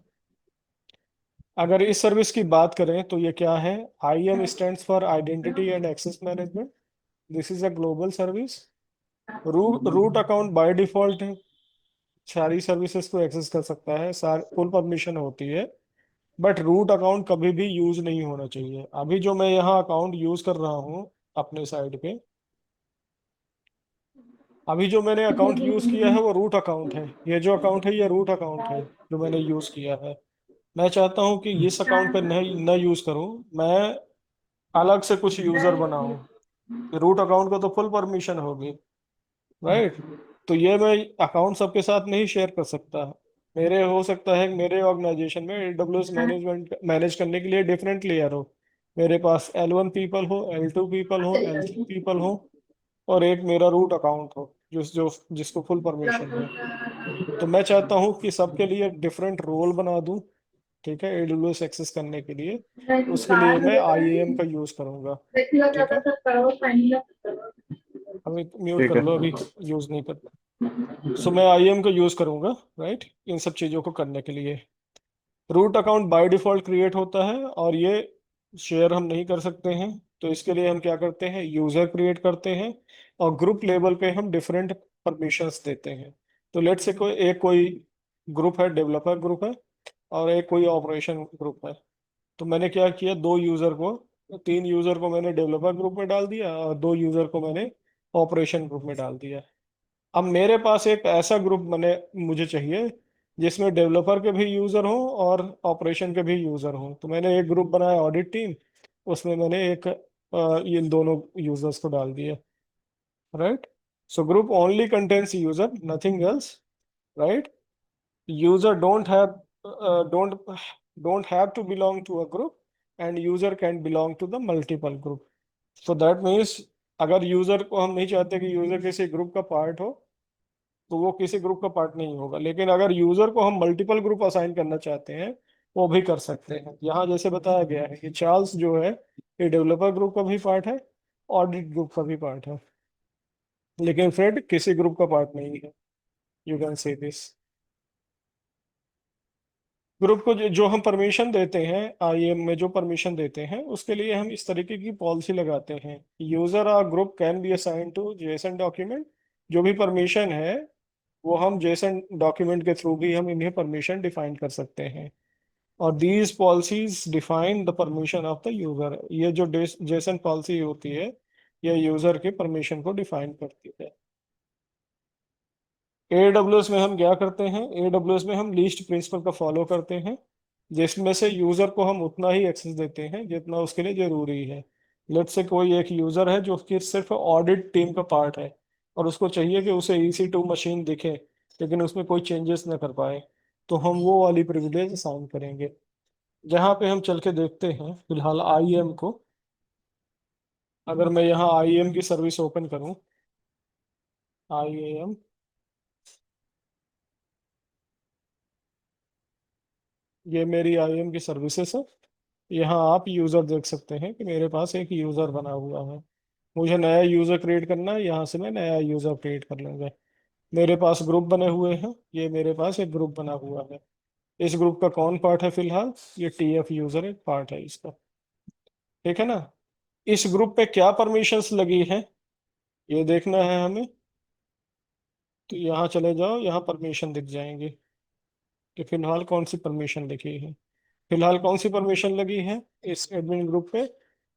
अगर इस सर्विस की बात करें तो ये क्या है, IM stands for identity and access management. This is a global service. Root account by default है, सारी सर्विसेज को एक्सेस कर सकता है, सार फुल परमिशन होती है। बट रूट अकाउंट कभी भी यूज नहीं होना चाहिए। अभी जो मैं यहाँ अकाउंट यूज कर रहा हूँ अपने साइड पे, अभी जो मैंने अकाउंट यूज किया है वो रूट अकाउंट है। ये जो अकाउंट है ये रूट अकाउंट है जो मैंने यूज किया है। मैं चाहता हूँ कि इस अकाउंट पे नहीं न यूज करूँ, मैं अलग से कुछ यूजर बनाऊं। रूट अकाउंट को तो फुल परमिशन होगी, राइट? तो ये मैं अकाउंट सबके साथ नहीं शेयर कर सकता। मेरे हो सकता है मेरे ऑर्गेनाइजेशन में AWS मैनेजमेंट मैनेज करने के लिए डिफरेंट लेयर हो। मेरे पास L1 पीपल हो, L2 पीपल हो, L3 पीपल हो, और एक मेरा रूट अकाउंट हो जिसको फुल परमिशन है। तो मैं चाहता हूँ कि सबके लिए डिफरेंट रोल बना दूं, ठीक है, AWS एक्सेस करने के लिए। उसके लिए मैं IAM का यूज करूंगा। ठीक है, अभी म्यूट ठीक कर है। लो, अभी यूज नहीं करता। सो मैं IAM का यूज करूंगा, राइट, इन सब चीजों को करने के लिए। Root account by default create होता है, और ये शेयर हम नहीं कर सकते हैं। तो इसके लिए हम क्या करते हैं, यूजर क्रिएट करते हैं, और ग्रुप लेवल पे हम डिफरेंट परमिशंस देते हैं। तो लेट्स से कोई ग्रुप है, डेवलपर ग्रुप है, और एक कोई ऑपरेशन ग्रुप है। तो मैंने क्या किया, 2 यूजर को, 3 यूजर को मैंने डेवलपर ग्रुप में डाल दिया, और 2 यूजर को मैंने ऑपरेशन ग्रुप में डाल दिया। अब मेरे पास एक ऐसा ग्रुप मुझे चाहिए जिसमें डेवलपर के भी यूजर हों और ऑपरेशन के भी यूजर हों। तो मैंने एक ग्रुप बनाया, ऑडिट टीम। उसमें मैंने इन दोनों यूजर्स को डाल दिया, right. So group only contains user, nothing else, right. User don't have to belong to a group, and user can belong to the multiple group. So that means अगर user को हम नहीं चाहते कि यूजर किसी ग्रुप का part हो, तो वो किसी ग्रुप का पार्ट नहीं होगा। लेकिन अगर यूजर को हम मल्टीपल ग्रुप असाइन करना चाहते हैं, वो भी कर सकते हैं। यहाँ जैसे बताया गया है कि चार्ल्स जो है, ये डेवलपर ग्रुप का भी पार्ट है, ऑडिट ग्रुप का भी पार्ट है, लेकिन फ्रेड किसी ग्रुप का पार्ट नहीं है। You can say this. Group को जो हम परमिशन देते हैं, IAM में जो परमिशन देते हैं, उसके लिए हम इस तरीके की पॉलिसी लगाते हैं। यूजर और group can be assign to JSON document. जो भी परमिशन है, वो हम जेसन डॉक्यूमेंट के थ्रू भी हम इन्हें परमिशन डिफाइन कर सकते हैं। और these policies define the permission of the user. ये जो जेसन पॉलिसी होती है, ये यूजर के परमिशन को डिफाइन करती है। AWS में हम क्या करते हैं, AWS में हम लीस्ट प्रिंसिपल का फॉलो करते हैं, जिसमें से यूजर को हम उतना ही एक्सेस देते हैं जितना उसके लिए जरूरी है। लेट्स से कोई एक यूजर है जो कि सिर्फ ऑडिट टीम का पार्ट है, और उसको चाहिए कि उसे EC2 मशीन दिखे, लेकिन उसमें कोई चेंजेस ना कर पाए, तो हम वो वाली प्रिविलेज असाइन करेंगे। जहाँ पे हम चल के देखते हैं फिलहाल IAM को। अगर मैं यहाँ IAM की सर्विस ओपन करूँ, IAM, ये मेरी IAM की सर्विसेज है। यहाँ आप यूजर देख सकते हैं कि मेरे पास एक यूजर बना हुआ है। मुझे नया यूजर क्रिएट करना है, यहाँ से मैं नया यूजर क्रिएट कर लूंगा। मेरे पास ग्रुप बने हुए हैं, ये मेरे पास एक ग्रुप बना हुआ है। इस ग्रुप का कौन पार्ट है फिलहाल, ये TF यूजर एक पार्ट है इसका, ठीक है ना। इस ग्रुप पे क्या परमिशंस लगी है, ये देखना है हमें। तो यहाँ चले जाओ, यहाँ परमिशन दिख जाएंगे कि फिलहाल कौन सी परमिशन लिखी है। फिलहाल कौन सी परमिशन लगी है इस एडमिन ग्रुप पे,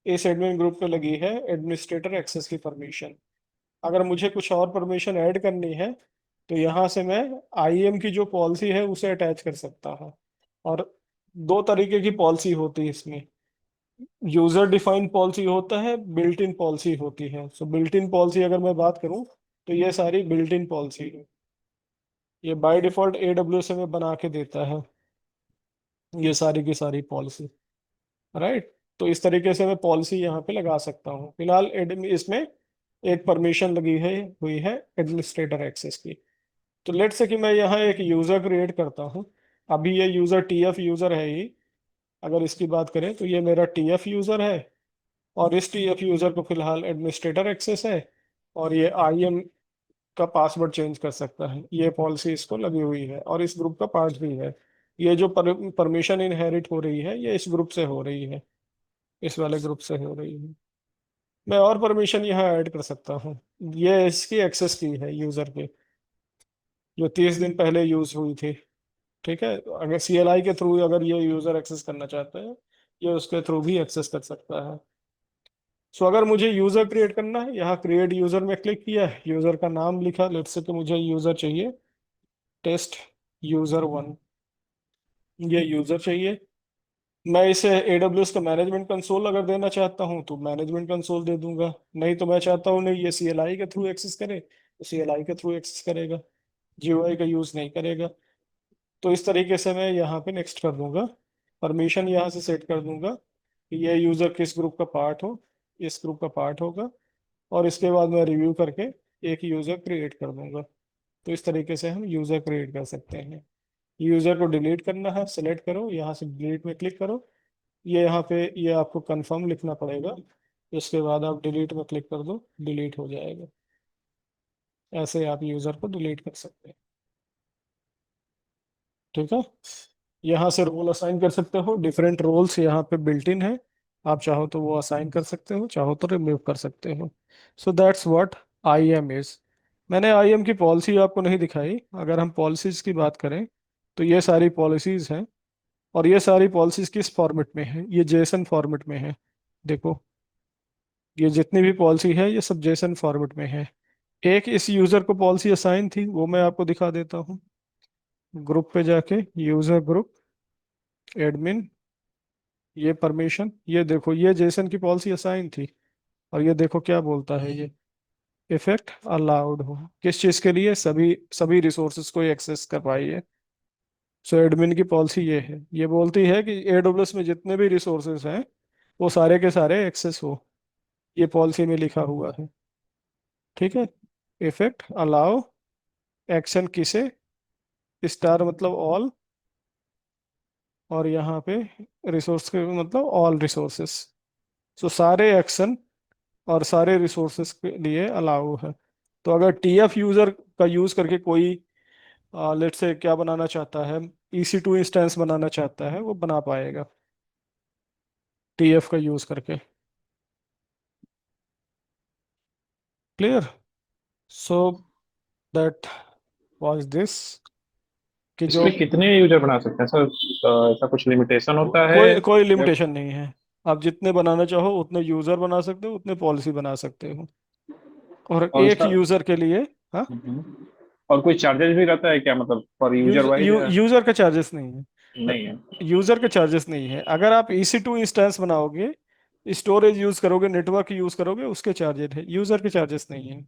इस एडमिन ग्रुप पे लगी है एडमिनिस्ट्रेटर एक्सेस की परमिशन। अगर मुझे कुछ और परमिशन ऐड करनी है, तो यहाँ से मैं IAM की जो पॉलिसी है उसे अटैच कर सकता हूँ। और दो तरीके की पॉलिसी होती है इसमें, यूजर डिफाइंड पॉलिसी होता है, बिल्ट इन पॉलिसी होती है। सो बिल्ट इन पॉलिसी अगर मैं बात करूँ, तो ये सारी बिल्ट इन पॉलिसी है। ये बाय डिफॉल्ट AWS में बना के देता है ये सारी की सारी पॉलिसी, राइट। तो इस तरीके से मैं पॉलिसी यहाँ पे लगा सकता हूँ। फिलहाल इसमें एक परमिशन लगी है हुई है एडमिनिस्ट्रेटर एक्सेस की। तो लेट से कि मैं यहाँ एक यूजर क्रिएट करता हूँ। अभी ये यूजर TF यूजर है ही। अगर इसकी बात करें तो ये मेरा TF यूजर है, और इस TF यूजर को फिलहाल एडमिनिस्ट्रेटर एक्सेस है, और ये IAM का पासवर्ड चेंज कर सकता है। ये पॉलिसी इसको लगी हुई है, और इस ग्रुप का पार्ट भी है। ये जो परमिशन इनहेरिट हो रही है, ये इस ग्रुप से हो रही है, इस वाले ग्रुप से हो रही है। मैं और परमिशन यहाँ ऐड कर सकता हूँ। ये इसकी एक्सेस की है यूजर की, जो 30 दिन पहले यूज हुई थी, ठीक है। अगर CLI के थ्रू अगर ये यूजर एक्सेस करना चाहते हैं, ये उसके थ्रू भी एक्सेस कर सकता है। सो अगर मुझे यूजर क्रिएट करना है, यहाँ क्रिएट यूजर में क्लिक किया, यूजर का नाम लिखा, लेट्स से कि मुझे यूजर चाहिए टेस्ट user1, ये यूजर चाहिए। मैं इसे AWS का मैनेजमेंट कंसोल अगर देना चाहता हूँ, तो मैनेजमेंट कंसोल दे दूंगा। नहीं तो मैं चाहता हूँ नहीं, ये CLI के थ्रू एक्सेस करे, CLI के थ्रू एक्सेस करेगा, GUI का यूज़ नहीं करेगा। तो इस तरीके से मैं यहाँ पे नेक्स्ट कर दूंगा, परमिशन यहाँ से सेट कर दूंगा कि ये यूज़र किस ग्रुप का पार्ट हो, इस ग्रुप का पार्ट होगा, और इसके बाद मैं रिव्यू करके एक यूज़र क्रिएट कर दूंगा। तो इस तरीके से हम यूज़र क्रिएट कर सकते हैं। यूज़र को डिलीट करना है, सेलेक्ट करो, यहाँ से डिलीट में क्लिक करो, ये यहाँ पे ये आपको कंफर्म लिखना पड़ेगा, इसके बाद आप डिलीट में क्लिक कर दो, डिलीट हो जाएगा। ऐसे आप यूज़र को डिलीट कर सकते हैं। ठीक है, यहाँ से रोल असाइन कर सकते हो, डिफरेंट रोल्स यहाँ पे बिल्ट इन है, आप चाहो तो वो असाइन कर सकते हो, चाहो तो रिमूव कर सकते हो। So that's what IAM is. मैंने IAM की पॉलिसी आपको नहीं दिखाई। अगर हम पॉलिसीज की बात करें तो ये सारी पॉलिसीज हैं, और ये सारी पॉलिसीज किस फॉर्मेट में है, ये जेसन फॉर्मेट में है। देखो, ये जितनी भी पॉलिसी है ये सब जेसन फॉर्मेट में है। एक इस यूजर को पॉलिसी असाइन थी, वो मैं आपको दिखा देता हूँ। ग्रुप पे जाके यूजर ग्रुप एडमिन, ये परमिशन, ये देखो ये जेसन की पॉलिसी असाइन थी, और ये देखो क्या बोलता है ये, इफेक्ट अलाउड हो किस चीज के लिए, सभी सभी रिसोर्सेज को एक्सेस कर पाइए। सो एडमिन की पॉलिसी ये है, ये बोलती है कि AWS में जितने भी रिसोर्सेज हैं वो सारे के सारे एक्सेस हो, ये पॉलिसी में लिखा हुआ है। ठीक है, इफेक्ट अलाउ एक्शन किसे, स्टार मतलब ऑल, और यहाँ पे रिसोर्स के मतलब ऑल रिसोर्सेस। सो सारे एक्शन और सारे रिसोर्सेस के लिए अलाउ है। तो अगर TF यूजर का यूज करके कोई लेट से क्या बनाना चाहता है, EC2 इंस्टेंस बनाना चाहता है, वो बना पाएगा TF का यूज करके। Clear? So that was this, कि जो इसमें कितने यूजर बना सकते हैं सर? ऐसा कुछ लिमिटेशन होता है कोई कोई या? लिमिटेशन नहीं है। आप जितने बनाना चाहो उतने यूजर बना सकते हो, उतने पॉलिसी बना सकते हो, और और एक उसका यूजर के लिए। हाँ, हम्म। और कोई चार्जेस भी रहता है क्या, मतलब पर यूजर वाइज या? यूजर का चार्जेस नहीं है। नहीं है। यूजर के चार्जेस नहीं है। अगर आप EC2 इंस्टेंस बनाओगे, स्टोरेज यूज करोगे, नेटवर्क यूज करोगे, उसके चार्जेस है, यूजर के चार्जेस नहीं है।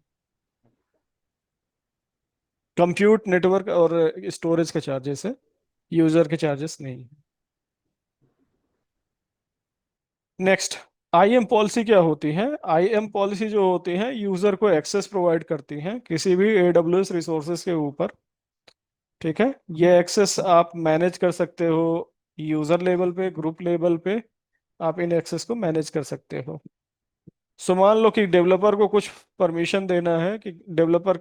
कंप्यूट नेटवर्क और स्टोरेज के चार्जेस है, यूजर के चार्जेस नहीं है। नेक्स्ट, IAM पॉलिसी क्या होती है? IAM पॉलिसी जो होती है यूजर को एक्सेस प्रोवाइड करती हैं किसी भी AWS रिसोर्सेज के ऊपर। ठीक है, ये एक्सेस आप मैनेज कर सकते हो, यूजर लेवल पे, ग्रुप लेवल पे आप इन एक्सेस को मैनेज कर सकते हो। सो मान लो कि डेवलपर को कुछ परमिशन देना है कि डेवलपर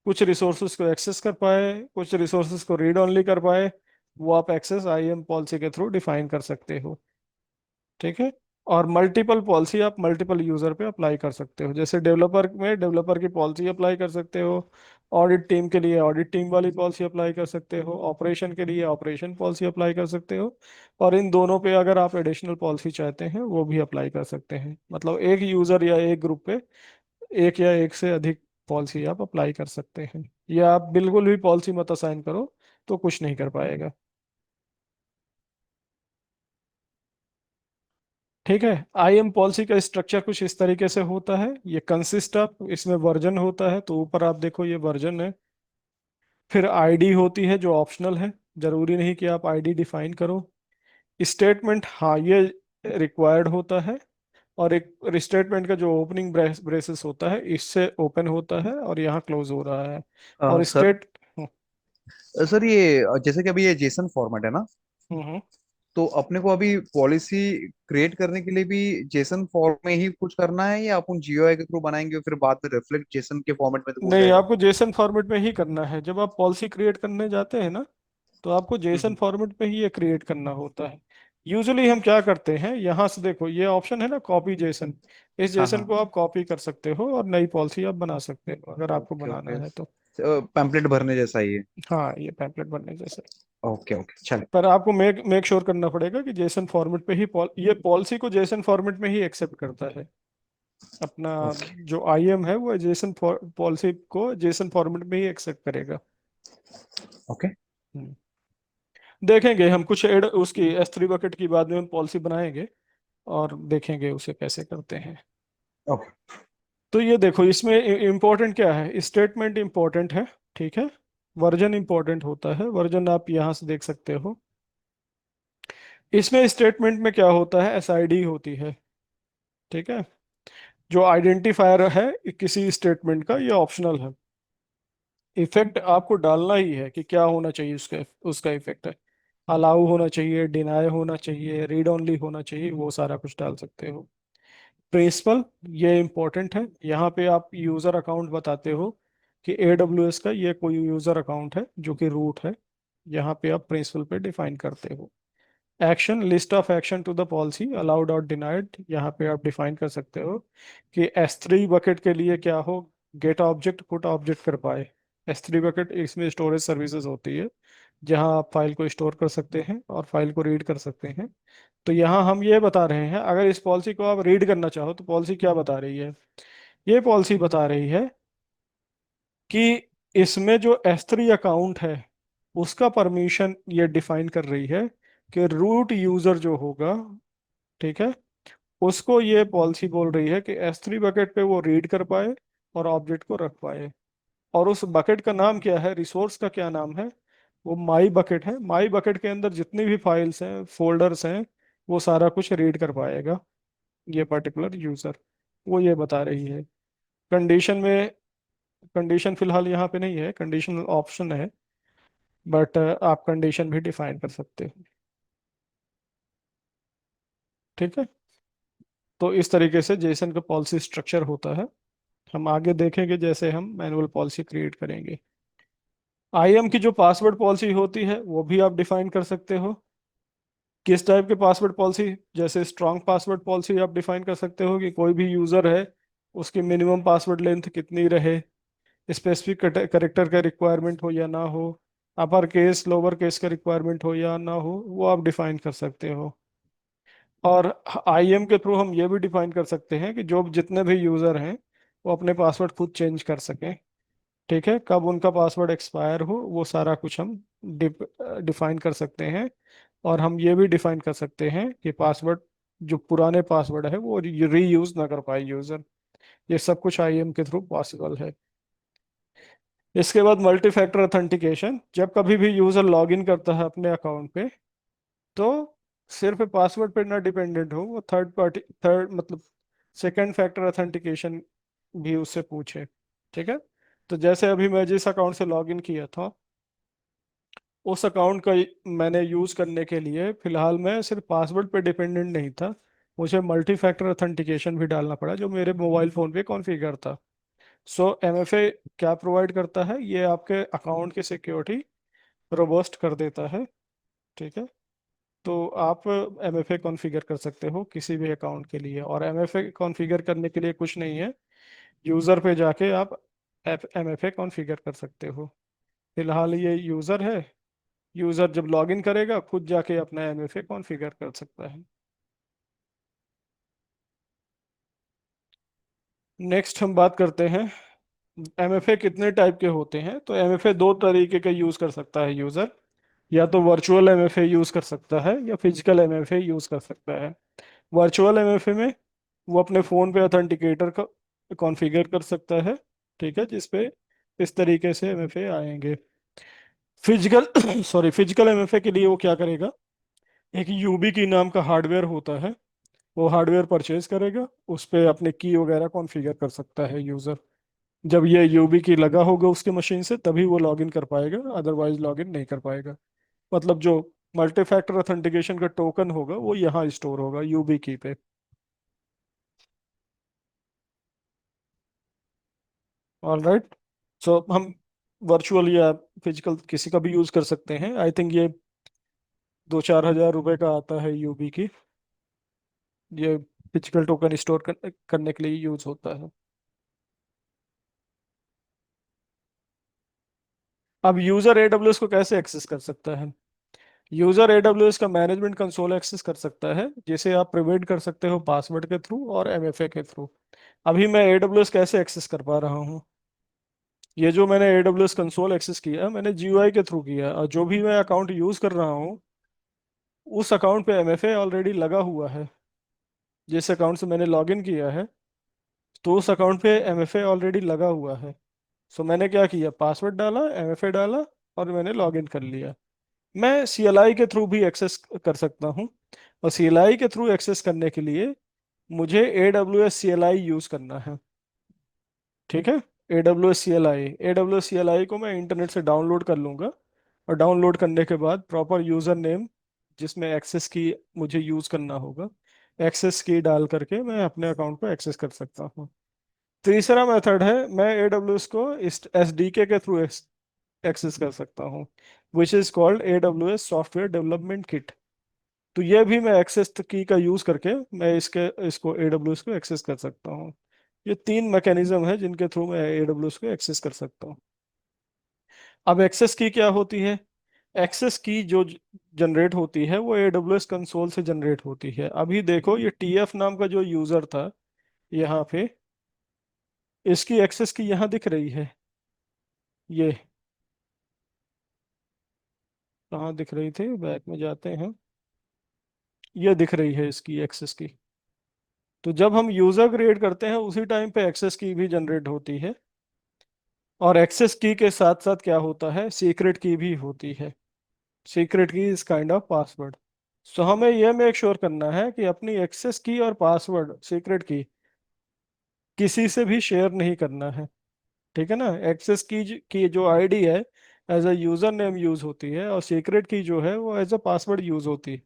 कुछ रिसोर्सेज को एक्सेस कर पाए, कुछ रिसोर्सेज को रीड ओनली कर पाए, वो आप एक्सेस IAM पॉलिसी के थ्रू डिफाइन कर सकते हो। ठीक है, और मल्टीपल पॉलिसी आप मल्टीपल यूजर पे अप्लाई कर सकते हो। जैसे डेवलपर में डेवलपर की पॉलिसी अप्लाई कर सकते हो, ऑडिट टीम के लिए ऑडिट टीम वाली पॉलिसी अप्लाई कर सकते हो, ऑपरेशन के लिए ऑपरेशन पॉलिसी अप्लाई कर सकते हो, और इन दोनों पे अगर आप एडिशनल पॉलिसी चाहते हैं वो भी अप्लाई कर सकते हैं। मतलब एक यूजर या एक ग्रुप पे एक या एक से अधिक पॉलिसी आप अप्लाई कर सकते हैं, या आप बिल्कुल भी पॉलिसी मत असाइन करो तो कुछ नहीं कर पाएगा। ठीक है, IAM पॉलिसी का स्ट्रक्चर कुछ इस तरीके से होता है। ये कंसिस्ट ऑफ, इसमें वर्जन होता है, तो ऊपर आप देखो ये वर्जन है। फिर ID होती है जो ऑप्शनल है, जरूरी नहीं कि आप ID डिफाइन करो। स्टेटमेंट, हाँ ये रिक्वायर्ड होता है, और एक स्टेटमेंट का जो ओपनिंग ब्रेसेस होता है इससे ओपन होता है और यहाँ क्लोज हो रहा है। और सर, स्टेट सर ये जैसे कि अभी ये जेसन फॉर्मेट है ना, हम्म तो अपने को अभी पॉलिसी क्रिएट करने के लिए भी जेसन फॉर्म में ही कुछ करना है, या अपन जीयूआई के थ्रू बनाएंगे फिर बाद में रिफ्लेक्ट जेसन के फॉर्मेट में तो हो नहीं, जाएगा? आपको जेसन फॉर्मेट में ही करना है। जब आप पॉलिसी क्रिएट करने जाते हैं ना, तो आपको जेसन हम्म। फॉर्मेट पे ही ये क्रिएट करना होता है। यूजुअली हम क्या करते हैं, यहाँ से देखो ये ऑप्शन है ना, कॉपी जेसन, इस हाँ जेसन हाँ। को आप कॉपी कर सकते हो और नई पॉलिसी आप बना सकते हो अगर आपको ओके बनाना ओके। है तो। पैम्पलेट भरने जैसा ही है। हाँ, ये पैम्पलेट बनने जैसे। ओके ओके, चले। पर आपको मेक मेक श्योर करना पड़ेगा कि जेसन फॉर्मेट पे ही ये पॉलिसी को जेसन फॉर्मेट में ही एक्सेप्ट करता है अपना। ओके जो IAM है वो जेसन पॉलिसी को जेसन फॉर्मेट में ही एक्सेप्ट करेगा। ओके हम्म। देखेंगे हम कुछ एड उसकी S3 बकेट की, बाद में हम पॉलिसी बनाएंगे और देखेंगे उसे कैसे करते हैं। ओके। तो ये देखो, इसमें इम्पोर्टेंट क्या है, स्टेटमेंट इम्पोर्टेंट है, ठीक है। वर्जन इम्पोर्टेंट होता है, वर्जन आप यहाँ से देख सकते हो। इसमें स्टेटमेंट में क्या होता है, एसआईडी होती है, ठीक है। जो आइडेंटिफायर है किसी स्टेटमेंट का, ये ऑप्शनल है। इफेक्ट आपको डालना ही है कि क्या होना चाहिए, उसका उसका इफेक्ट है। अलाउ होना चाहिए, डिनाई होना चाहिए, रीड ओनली होना चाहिए, वो सारा कुछ डाल सकते हो। प्रिंसिपल, ये इंपॉर्टेंट है। यहाँ पे आप यूजर अकाउंट बताते हो कि AWS का ये कोई यूजर अकाउंट है जो कि रूट है। यहाँ पे आप प्रिंसिपल पे डिफाइन करते हो। Action, list of action to the policy allowed और डिनाइड, यहाँ पे आप डिफाइन कर सकते हो कि S3 बकेट के लिए क्या हो, गेट ऑब्जेक्ट पुट ऑब्जेक्ट कर पाए। S3 बकेट, इसमें स्टोरेज सर्विसेज होती है जहाँ आप फाइल को स्टोर कर सकते हैं और फाइल को रीड कर सकते हैं। तो यहाँ हम ये बता रहे हैं, अगर इस पॉलिसी को आप रीड करना चाहो तो पॉलिसी क्या बता रही है, ये पॉलिसी बता रही है कि इसमें जो S3 अकाउंट है उसका परमिशन ये डिफाइन कर रही है कि रूट यूजर जो होगा, ठीक है, उसको ये पॉलिसी बोल रही है कि S3 बकेट पे वो रीड कर पाए और ऑब्जेक्ट को रख पाए। और उस बकेट का नाम क्या है, रिसोर्स का क्या नाम है, वो माई बकेट है। माई बकेट के अंदर जितनी भी फाइल्स हैं, फोल्डर्स हैं, वो सारा कुछ रीड कर पाएगा ये पर्टिकुलर यूजर, वो ये बता रही है। कंडीशन में, कंडीशन फिलहाल यहाँ पे नहीं है, कंडीशनल ऑप्शन है, बट आप कंडीशन भी डिफाइन कर सकते हो, ठीक है। तो इस तरीके से जेसन का पॉलिसी स्ट्रक्चर होता है। हम आगे देखेंगे जैसे हम मैनुअल पॉलिसी क्रिएट करेंगे। IAM की जो पासवर्ड पॉलिसी होती है वो भी आप डिफाइन कर सकते हो। किस टाइप के पासवर्ड पॉलिसी, जैसे स्ट्रांग पासवर्ड पॉलिसी आप डिफाइन कर सकते हो कि कोई भी यूजर है उसकी मिनिमम पासवर्ड लेंथ कितनी रहे, स्पेसिफिक करेक्टर का रिक्वायरमेंट हो या ना हो, अपर केस लोअर केस का रिक्वायरमेंट हो या ना हो, वो आप डिफाइन कर सकते हो। और IAM के थ्रू हम ये भी डिफाइन कर सकते हैं कि जो जितने भी यूजर हैं वो अपने पासवर्ड खुद चेंज कर सकें, ठीक है। कब उनका पासवर्ड एक्सपायर हो वो सारा कुछ हम डिफाइन कर सकते हैं। और हम ये भी डिफाइन कर सकते हैं कि पासवर्ड, जो पुराने पासवर्ड है वो रीयूज ना कर पाए यूजर। ये सब कुछ IAM के थ्रू पॉसिबल है। इसके बाद मल्टी फैक्टर ऑथेंटिकेशन, जब कभी भी यूजर लॉग इन करता है अपने अकाउंट पे, तो सिर्फ पासवर्ड पे ना डिपेंडेंट हो, वो थर्ड पार्टी, थर्ड मतलब सेकंड फैक्टर ऑथेंटिकेशन भी उससे पूछे, ठीक है। तो जैसे अभी मैं जिस अकाउंट से लॉग इन किया था, उस अकाउंट का मैंने यूज करने के लिए फिलहाल मैं सिर्फ पासवर्ड पे डिपेंडेंट नहीं था, मुझे मल्टी फैक्टर ऑथेंटिकेशन भी डालना पड़ा जो मेरे मोबाइल फोन पे कॉन्फ़िगर था। सो MFA क्या प्रोवाइड करता है, ये आपके अकाउंट की सिक्योरिटी रोबस्ट कर देता है, ठीक है। तो आप MFA कॉन्फ़िगर कर सकते हो किसी भी अकाउंट के लिए। और MFA कॉन्फ़िगर करने के लिए कुछ नहीं है, यूज़र पे जाके आप MFA कॉन्फ़िगर कर सकते हो। फिलहाल ये यूज़र है, यूज़र जब लॉगिन करेगा खुद जाके अपना MFA कॉन्फ़िगर कर सकता है। नेक्स्ट हम बात करते हैं MFA कितने टाइप के होते हैं। तो MFA दो तरीके का यूज़ कर सकता है यूज़र, या तो वर्चुअल MFA यूज़ कर सकता है या फिजिकल MFA यूज़ कर सकता है। वर्चुअल MFA में वो अपने फ़ोन पे ऑथेंटिकेटर का कॉन्फ़िगर कर सकता है, ठीक है, जिसपे इस तरीके से MFA आएंगे। फिजिकल फिजिकल MFA के लिए वो क्या करेगा, एक यूबी की नाम का हार्डवेयर होता है, वो हार्डवेयर परचेज करेगा, उस पे अपने की वगैरह कॉन्फ़िगर कर सकता है यूज़र। जब ये यूबी की लगा होगा उसके मशीन से तभी वो लॉगिन कर पाएगा, अदरवाइज लॉगिन नहीं कर पाएगा। मतलब जो मल्टी फैक्टर ऑथेंटिकेशन का टोकन होगा वो यहाँ स्टोर होगा यूबी की पे। All right. सो हम वर्चुअल या फिजिकल किसी का भी यूज कर सकते हैं। आई थिंक ये 2-4 हज़ार रुपए का आता है यूबी की, ये फिजिकल टोकन स्टोर करने के लिए यूज होता है। अब यूजर AWS को कैसे एक्सेस कर सकता है, यूजर AWS का मैनेजमेंट कंसोल एक्सेस कर सकता है, जिसे आप प्रिवेंट कर सकते हो पासवर्ड के थ्रू और MFA के थ्रू। अभी मैं AWS कैसे एक्सेस कर पा रहा हूँ, ये जो मैंने AWS कंसोल एक्सेस किया मैंने GUI के थ्रू किया, और जो भी मैं अकाउंट यूज कर रहा हूँ उस अकाउंट पे MFA ऑलरेडी लगा हुआ है, जिस अकाउंट से मैंने लॉगिन किया है। तो उस अकाउंट पे एमएफए ऑलरेडी लगा हुआ है। सो मैंने क्या किया, पासवर्ड डाला, एमएफए डाला, और मैंने लॉगिन कर लिया। मैं सीएलआई के थ्रू भी एक्सेस कर सकता हूँ। और सीएलआई के थ्रू एक्सेस करने के लिए मुझे A W S C L I use करना है। ठीक है, A W S C L I, A W S C L I को मैं इंटरनेट से डाउनलोड कर लूँगा। और डाउनलोड करने के बाद प्रॉपर यूज़र नेम जिसमें एक्सेस की मुझे यूज़ करना होगा, एक्सेस की डाल करके मैं अपने अकाउंट को एक्सेस कर सकता हूँ। तीसरा मेथड है, मैं ए डब्ल्यू एस को इस एस डी के थ्रू एक्सेस कर सकता हूँ, which is called a W S software development kit. तो ये भी मैं एक्सेस की का यूज़ करके मैं इसको ए डब्ल्यू एस को एक्सेस कर सकता हूँ। ये तीन मैकेनिज्म है जिनके थ्रू मैं AWS को एक्सेस कर सकता हूँ। अब एक्सेस की क्या होती है? एक्सेस की जो जनरेट होती है वो AWS कंसोल से जनरेट होती है। अभी देखो, ये TF नाम का जो यूजर था यहाँ पे, इसकी एक्सेस की यहाँ दिख रही है। ये कहाँ दिख रही थी, बैक में जाते हैं, ये दिख रही है इसकी एक्सेस की। तो जब हम यूजर क्रिएट करते हैं उसी टाइम पे एक्सेस की भी जनरेट होती है। और एक्सेस की के साथ साथ क्या होता है, सीक्रेट की भी होती है। सीक्रेट की इज काइंड ऑफ पासवर्ड। सो हमें यह मेक श्योर करना है कि अपनी एक्सेस की और पासवर्ड, सीक्रेट की, किसी से भी शेयर नहीं करना है। ठीक है ना? एक्सेस की जो आईडी है as a user name use होती है, और सीक्रेट की जो है वो एज अ पासवर्ड यूज होती है।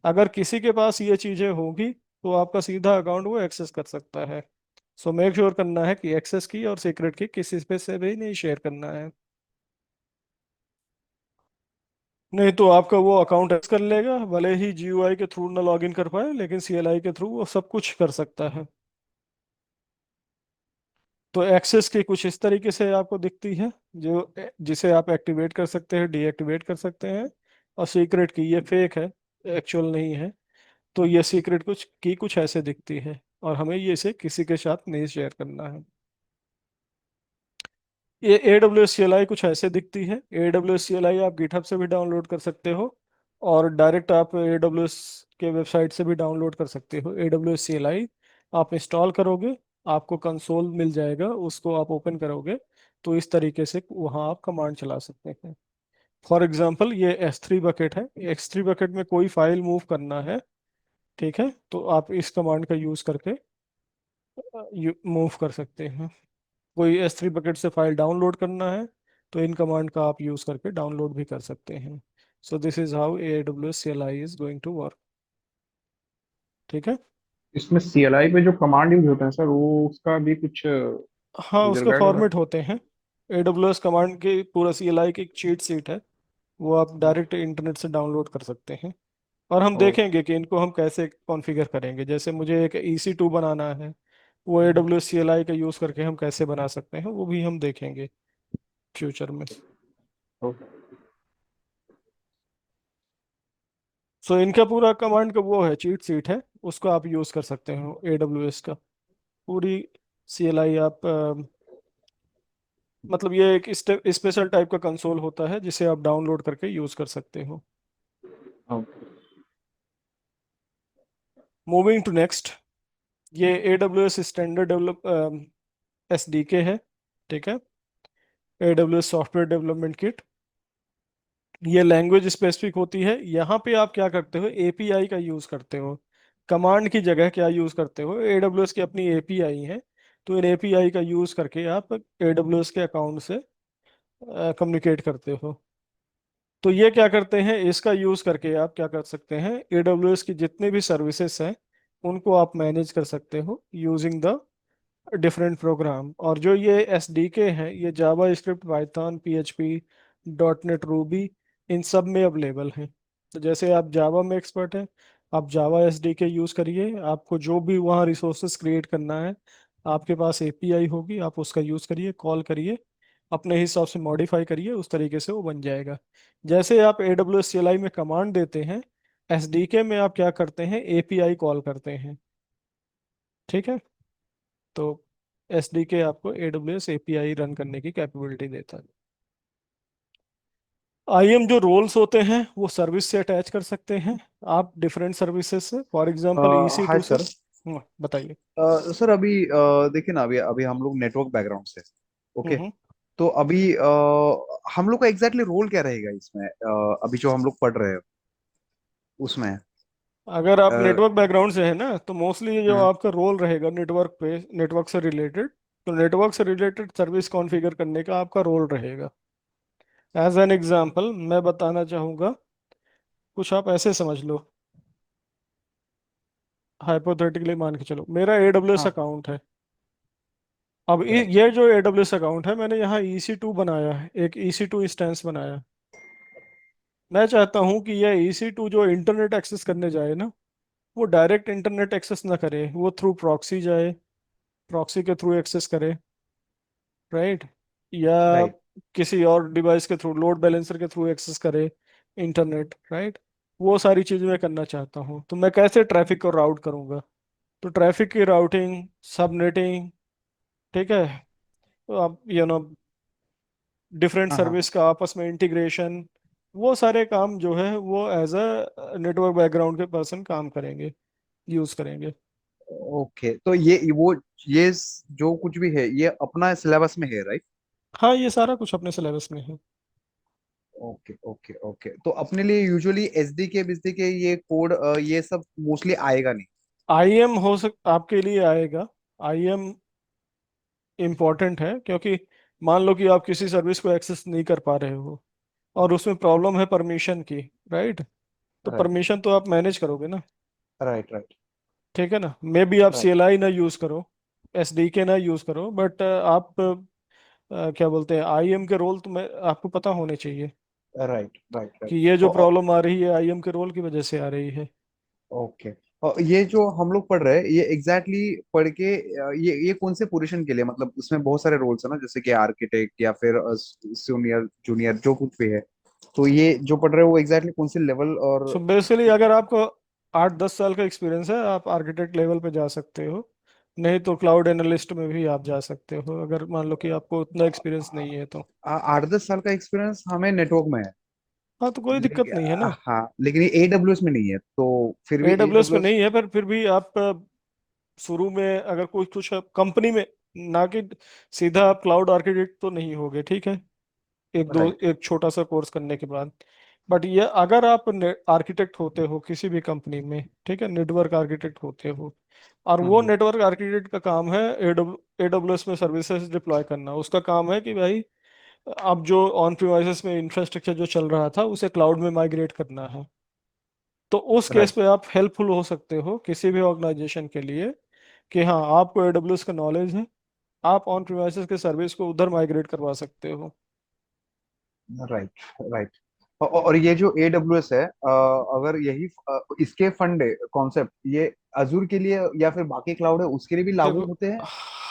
अगर किसी के पास ये चीजें होगी तो आपका सीधा अकाउंट वो एक्सेस कर सकता है। सो मेक श्योर करना है कि एक्सेस की और सीक्रेट की किसी पे से भी नहीं शेयर करना है। नहीं तो आपका वो अकाउंट एक्सेस कर लेगा, भले ही GUI के थ्रू ना लॉगिन कर पाए, लेकिन CLI के थ्रू वो सब कुछ कर सकता है। तो एक्सेस की कुछ इस तरीके से आपको दिखती है, जो जिसे आप एक्टिवेट कर सकते हैं, डीएक्टिवेट कर सकते हैं। और सीक्रेट की ये फेक है, एक्चुअल नहीं है। तो ये सीक्रेट कुछ ऐसे दिखती है, और हमें ये इसे किसी के साथ नहीं शेयर करना है। ये AWS CLI कुछ ऐसे दिखती है। AWS CLI आप गिटहब से भी डाउनलोड कर सकते हो, और डायरेक्ट आप AWS के वेबसाइट से भी डाउनलोड कर सकते हो। AWS CLI आप इंस्टॉल करोगे, आपको कंसोल मिल जाएगा, उसको आप ओपन करोगे तो इस तरीके से वहाँ आप कमांड चला सकते हैं। फॉर एग्जांपल, ये S3 बकेट है। S3 बकेट में कोई फाइल मूव करना है, ठीक है, तो आप इस कमांड का यूज़ करके मूव कर सकते हैं। कोई S3 बकेट से फाइल डाउनलोड करना है तो इन कमांड का आप यूज करके डाउनलोड भी कर सकते हैं। So this is how AWS CLI is going to work. ठीक है। इसमें सीएलआई पे जो कमांड यूज होता है सर, वो उसका भी कुछ हाँ, यूजर उसका गाइड वगैरह? फॉर्मेट होते हैं। AWS कमांड की पूरा CLI की एक चीट सीट है, वो आप डायरेक्ट इंटरनेट से डाउनलोड कर सकते हैं। और हम ओ। देखेंगे कि इनको हम कैसे कॉन्फ़िगर करेंगे। जैसे मुझे एक EC2 बनाना है, वो AWS CLI का यूज़ करके हम कैसे बना सकते हैं, वो भी हम देखेंगे फ्यूचर में। ओ। सो इनका पूरा कमांड का वो है, चीट सीट है, उसको आप यूज़ कर सकते हो AWS का। पूरी CLI आप मतलब ये एक स्पेशल टाइप का कंसोल होता है जिसे आप डाउनलोड करके यूज़ कर सकते हो। ओके। मूविंग टू नेक्स्ट, ये AWS स्टैंडर्ड डेवलप SDK है। ठीक है, AWS सॉफ्टवेयर डेवलपमेंट किट। ये लैंग्वेज स्पेसिफिक होती है। यहाँ पे आप क्या करते हो, API का यूज़ करते हो। कमांड की जगह क्या यूज़ करते हो, AWS की अपनी API है, तो इन API का यूज़ करके आप AWS के अकाउंट से कम्युनिकेट करते हो। तो ये क्या करते हैं, इसका यूज़ करके आप क्या कर सकते हैं, AWS की जितने भी सर्विसेज हैं उनको आप मैनेज कर सकते हो यूजिंग द डिफरेंट प्रोग्राम। और जो ये SDK है, ये JavaScript, Python, PHP, .NET, Ruby, इन सब में अवेलेबल है। तो जैसे आप जावा में एक्सपर्ट हैं, आप जावा SDK यूज़ करिए। आपको जो भी वहाँ रिसोर्सेज क्रिएट करना है, आपके पास API होगी, आप उसका यूज़ करिए, कॉल करिए, अपने हिसाब से मॉडिफाई करिए, उस तरीके से वो बन जाएगा। जैसे आप AWS CLI में कमांड देते हैं, SDK में आप क्या करते हैं, API कॉल करते हैं। ठीक है। तो SDK आपको AWS API रन करने की कैपेबिलिटी देता है। IAM जो रोल्स होते हैं वो सर्विस से अटैच कर सकते हैं आप, डिफरेंट सर्विसेज से। फॉर एग्जांपल हाय EC2 से। सर। बताइए। सर अभी देखिए ना, अभी अभी हम लोग नेटवर्क बैकग्राउंड से, ओके। हम्म। तो अभी हम लोग का एग्जैक्टली रोल क्या रहेगा इसमें, अभी जो हम लोग पढ़ रहे हैं उसमें। अगर आप अ, नेटवर्क बैकग्राउंड से है ना, तो मोस्टली जो हम्म, आपका रोल रहेगा नेटवर्क पे, नेटवर्क से रिलेटेड, तो नेटवर्क से रिलेटेड सर्विस कॉन्फ़िगर करने का आपका रोल रहेगा। एज एन एग्जांपल मैं बताना चाहूँगा, कुछ आप ऐसे समझ लो, हाइपोथेटिकली मान के चलो मेरा AWS हाँ, अकाउंट है। अब राइट, ये जो AWS अकाउंट है, मैंने यहाँ EC2 बनाया है, एक EC2 इंस्टेंस बनाया। मैं चाहता हूँ कि यह EC2 जो इंटरनेट एक्सेस करने जाए ना, वो डायरेक्ट इंटरनेट एक्सेस ना करे, वो थ्रू प्रॉक्सी जाए, प्रॉक्सी के थ्रू एक्सेस करे, राइट, या राइट। किसी और डिवाइस के थ्रू, लोड बैलेंसर के थ्रू एक्सेस करे इंटरनेट, राइट। वो सारी चीज़ें मैं करना चाहता हूँ, तो मैं कैसे ट्रैफिक को राउट करूँगा? तो ट्रैफिक की राउटिंग, सबनेटिंग, ठीक है, तो आप डिफरेंट हाँ, हाँ। सर्विस का आपस में इंटीग्रेशन, वो सारे काम जो है वो एज अ नेटवर्क बैकग्राउंड के पर्सन काम करेंगे, यूज करेंगे। ओके, तो ये जो कुछ भी है ये अपना सिलेबस में है, राइट? हाँ, ये सारा कुछ अपने सिलेबस में है। Okay, okay, okay. तो अपने लिए यूजुअली एसडी के बिजडी के ये कोड, ये सब मोस्टली आएगा नहीं। आईएम आपके लिए आएगा। आईएम इम्पॉर्टेंट है, क्योंकि मान लो कि आप किसी सर्विस को एक्सेस नहीं कर पा रहे हो और उसमें प्रॉब्लम है परमिशन की, राइट, तो राइट, परमिशन तो आप मैनेज करोगे ना, राइट, राइट, ठीक है ना। मे बी आप राइट, CLI ना यूज करो, SDK ना यूज करो, बट आप क्या बोलते हैं, आईएम के रोल तुम्हें आपको पता होने चाहिए राइट, राइट, कि राइट। ये जो प्रॉब्लम आ रही है आईएम के रोल की वजह से आ रही है। ओके। और ये जो हम लोग पढ़ रहे हैं ये एग्जैक्टली exactly पढ़ के, ये कौन से पोजीशन के लिए, मतलब उसमें बहुत सारे रोल्स है ना, जैसे कि आर्किटेक्ट या फिर सीनियर जूनियर जो कुछ भी है। तो ये जो पढ़ रहे हैं वो एग्जैक्टली exactly कौन से लेवल और। सो बेसिकली अगर आपको 8-10 साल का एक्सपीरियंस है, आप आर्किटेक्ट लेवल पे जा सकते हो, नहीं तो क्लाउड एनालिस्ट में भी आप जा सकते हो, अगर मान लो कि आपको उतना एक्सपीरियंस नहीं है तो। 8-10 साल का एक्सपीरियंस हमें नेटवर्क में है। हाँ, तो कोई दिक्कत नहीं है लेकिन ना। हाँ, लेकिन ये एडब्ल्यूएस में नहीं है, तो फिर भी AWS में एडब्ल्यूएस। नहीं है, पर फिर भी आप शुरू में अगर कोई कुछ कंपनी में, ना कि सीधा आप क्लाउड आर्किटेक्ट तो नहीं होगे, ठीक है, राइट। एक छोटा सा कोर्स करने के बाद। बट ये अगर आप आर्किटेक्ट होते हो किसी भी कंपनी में, ठीक है, नेटवर्क आर्किटेक्ट होते हो, और वो हम्म। नेटवर्क आर्किटेक्ट का काम है AWS में सर्विसेज डिप्लॉय करना, उसका काम है कि भाई अब जो ऑन प्रिमाइसेस में इंफ्रास्ट्रक्चर जो चल रहा था उसे क्लाउड में माइग्रेट करना है। तो उस केस राइट, पे आप हेल्पफुल हो सकते हो किसी भी ऑर्गेनाइजेशन के लिए, कि हाँ आपको AWS का नॉलेज है, आप ऑन प्रिमाइसेस के सर्विस को उधर माइग्रेट करवा सकते हो। Right, right. और ये जो एडब्ल्यूएस है, अगर यही इसके फंड कॉन्सेप्ट ये अजूर के लिए या फिर बाकी क्लाउड है उसके लिए भी लागू देखो, होते हैं।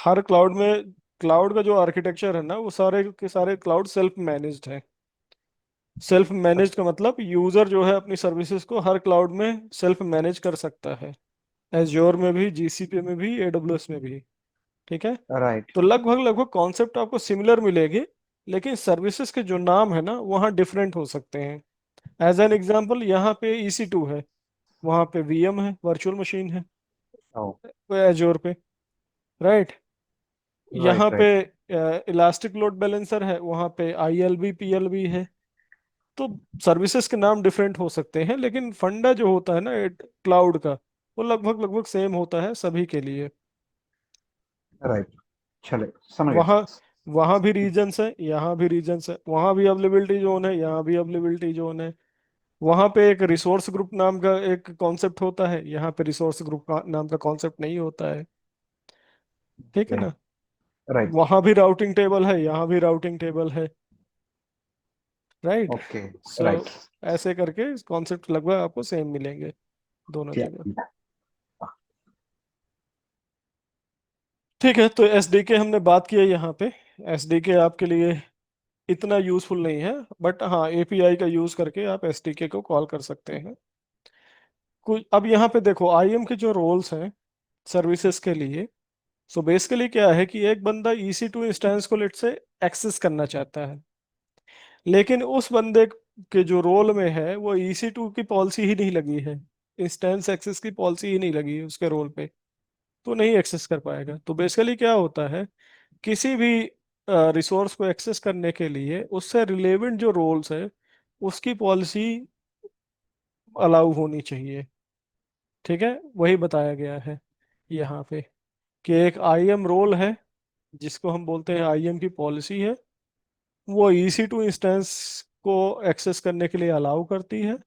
हर क्लाउड में, क्लाउड का जो आर्किटेक्चर है ना, वो सारे के सारे क्लाउड सेल्फ मैनेज्ड है। सेल्फ मैनेज्ड का मतलब यूजर जो है अपनी सर्विसेज को हर क्लाउड में सेल्फ मैनेज कर सकता है, एज्योर में भी, GCP में भी, AWS में भी, ठीक है। राइट, तो लगभग लगभग कॉन्सेप्ट आपको सिमिलर मिलेगी, लेकिन सर्विसेज के जो नाम है ना वहाँ डिफरेंट हो सकते हैं। एज एन एग्जांपल, यहाँ पे EC2 है, वहाँ पे VM है, वर्चुअल मशीन है, एज्योर पे, राइट। यहाँ राइट, पे राइट, इलास्टिक लोड बैलेंसर है, वहाँ पे ILB PLB है। तो सर्विसेज के नाम डिफरेंट हो सकते हैं, लेकिन फंडा जो होता है ना क्लाउड का, वो लगभग लगभग सेम होता है सभी के लिए। राइट। चले, समझ गया। वहाँ वहाँ भी रीजन्स है, यहाँ भी रीजन्स है, वहाँ भी अवेलेबिलिटी जोन है, यहाँ भी अवेलेबिलिटी जोन है। वहाँ पे एक रिसोर्स ग्रुप नाम का एक कॉन्सेप्ट होता है, यहाँ पे रिसोर्स ग्रुप का नाम का कॉन्सेप्ट नहीं होता है, ठीक है ना। राइट। वहाँ भी राउटिंग टेबल है, यहाँ भी राउटिंग टेबल है, राइट। ओके, सो राइट। ऐसे करके कॉन्सेप्ट लगभग आपको सेम मिलेंगे दोनों जगह। ठीक है, तो SDK हमने बात की है यहाँ पे। SDK आपके लिए इतना यूजफुल नहीं है, बट हाँ API का यूज करके आप SDK को कॉल कर सकते हैं। कुछ अब यहाँ पे देखो, IAM के जो रोल्स हैं सर्विसेज के लिए, सो बेसिकली क्या है कि एक बंदा EC2 इंस्टेंस को लेट से एक्सेस करना चाहता है, लेकिन उस बंदे के जो रोल में है वो EC2 की पॉलिसी ही नहीं लगी है, इंस्टेंस एक्सेस की पॉलिसी ही नहीं लगी है उसके रोल पे। तो नहीं एक्सेस कर पाएगा। तो बेसिकली क्या होता है, किसी भी रिसोर्स को एक्सेस करने के लिए उससे रिलेवेंट जो रोल्स है उसकी पॉलिसी अलाउ होनी चाहिए। ठीक है, वही बताया गया है यहाँ पे कि एक आईएम रोल है जिसको हम बोलते हैं आईएम की पॉलिसी है, वो EC2 इंस्टेंस को एक्सेस करने के लिए अलाउ करती है।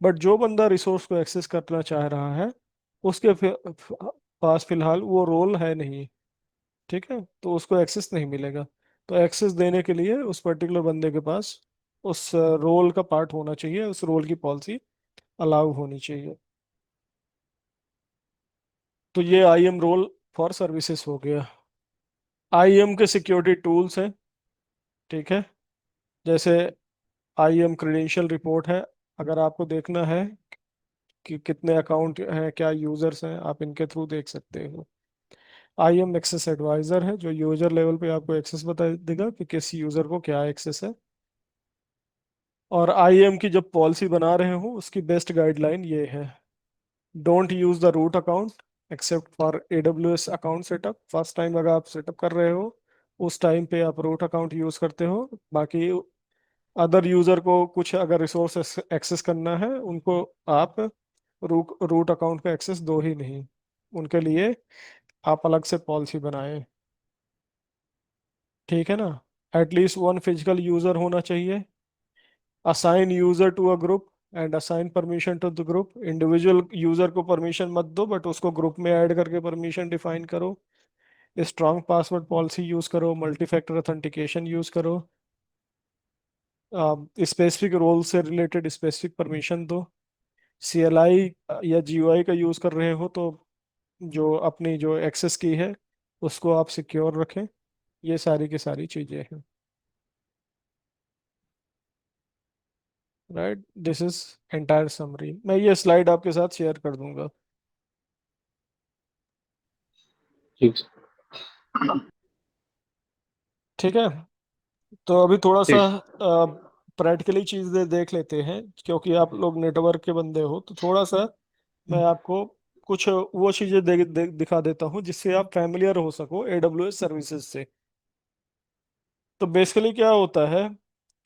बट जो बंदा रिसोर्स को एक्सेस करना चाह रहा है उसके पास फिलहाल वो रोल है नहीं। ठीक है, तो उसको एक्सेस नहीं मिलेगा। तो एक्सेस देने के लिए उस पर्टिकुलर बंदे के पास उस रोल का पार्ट होना चाहिए, उस रोल की पॉलिसी अलाउ होनी चाहिए। तो ये आईएम रोल फॉर सर्विसेज हो गया। आईएम के सिक्योरिटी टूल्स हैं। ठीक है, जैसे आईएम क्रेडेंशियल रिपोर्ट है। अगर आपको देखना है कि कितने अकाउंट हैं, क्या यूजर्स हैं, आप इनके थ्रू देख सकते हो। आईएम एक्सेस एडवाइजर है जो यूजर लेवल पे आपको एक्सेस बता देगा कि किस यूजर को क्या एक्सेस है। और आईएम की जब पॉलिसी बना रहे हो उसकी बेस्ट गाइडलाइन ये है, don't use the root account except for AWS account setup. First time अगर आप सेटअप कर रहे हो उस टाइम पे आप रूट अकाउंट यूज करते हो। बाकी अदर यूजर को कुछ अगर रिसोर्स एक्सेस करना है उनको आप रूट अकाउंट का एक्सेस दो ही नहीं, उनके लिए आप अलग से पॉलिसी बनाएं। ठीक है ना, एटलीस्ट वन फिजिकल यूजर होना चाहिए। Assign user to a group and assign permission to the group. Individual user को परमिशन मत दो बट उसको ग्रुप में ऐड करके परमिशन डिफाइन करो। स्ट्रॉन्ग पासवर्ड पॉलिसी यूज करो, मल्टी फैक्टर ऑथेंटिकेशन यूज करो, स्पेसिफिक रोल से रिलेटेड स्पेसिफिक परमिशन दो। CLI या GUI का यूज कर रहे हो तो जो अपनी जो एक्सेस की है उसको आप सिक्योर रखें। ये सारी की सारी चीजें हैं। Right, this is entire summary. मैं ये स्लाइड आपके साथ शेयर कर दूंगा। ठीक। ठीक है, तो अभी थोड़ा सा ठीक। प्रैक्टिकली चीजें देख लेते हैं, क्योंकि आप लोग नेटवर्क के बंदे हो तो थोड़ा सा मैं आपको कुछ वो चीजें दिखा देता हूँ जिससे आप फैमिलियर हो सको AWS सर्विसेज से। तो बेसिकली क्या होता है,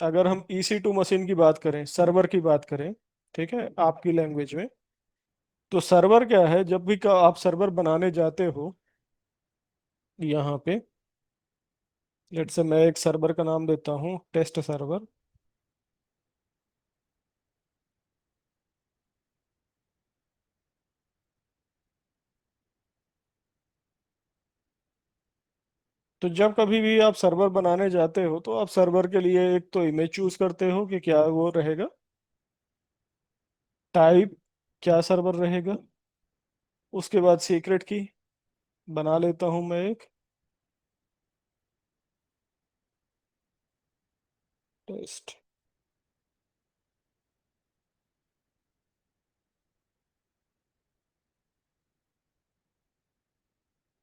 अगर हम EC2 मशीन की बात करें, सर्वर की बात करें, ठीक है, आपकी लैंग्वेज में, तो सर्वर क्या है, जब भी का आप सर्वर बनाने जाते हो यहाँ पे, लेट्स से मैं एक सर्वर का नाम देता हूँ टेस्ट सर्वर। तो जब कभी भी आप सर्वर बनाने जाते हो तो आप सर्वर के लिए एक तो इमेज चूज करते हो कि क्या वो रहेगा, टाइप क्या सर्वर रहेगा, उसके बाद सीक्रेट की बना लेता हूं मैं एक टेस्ट,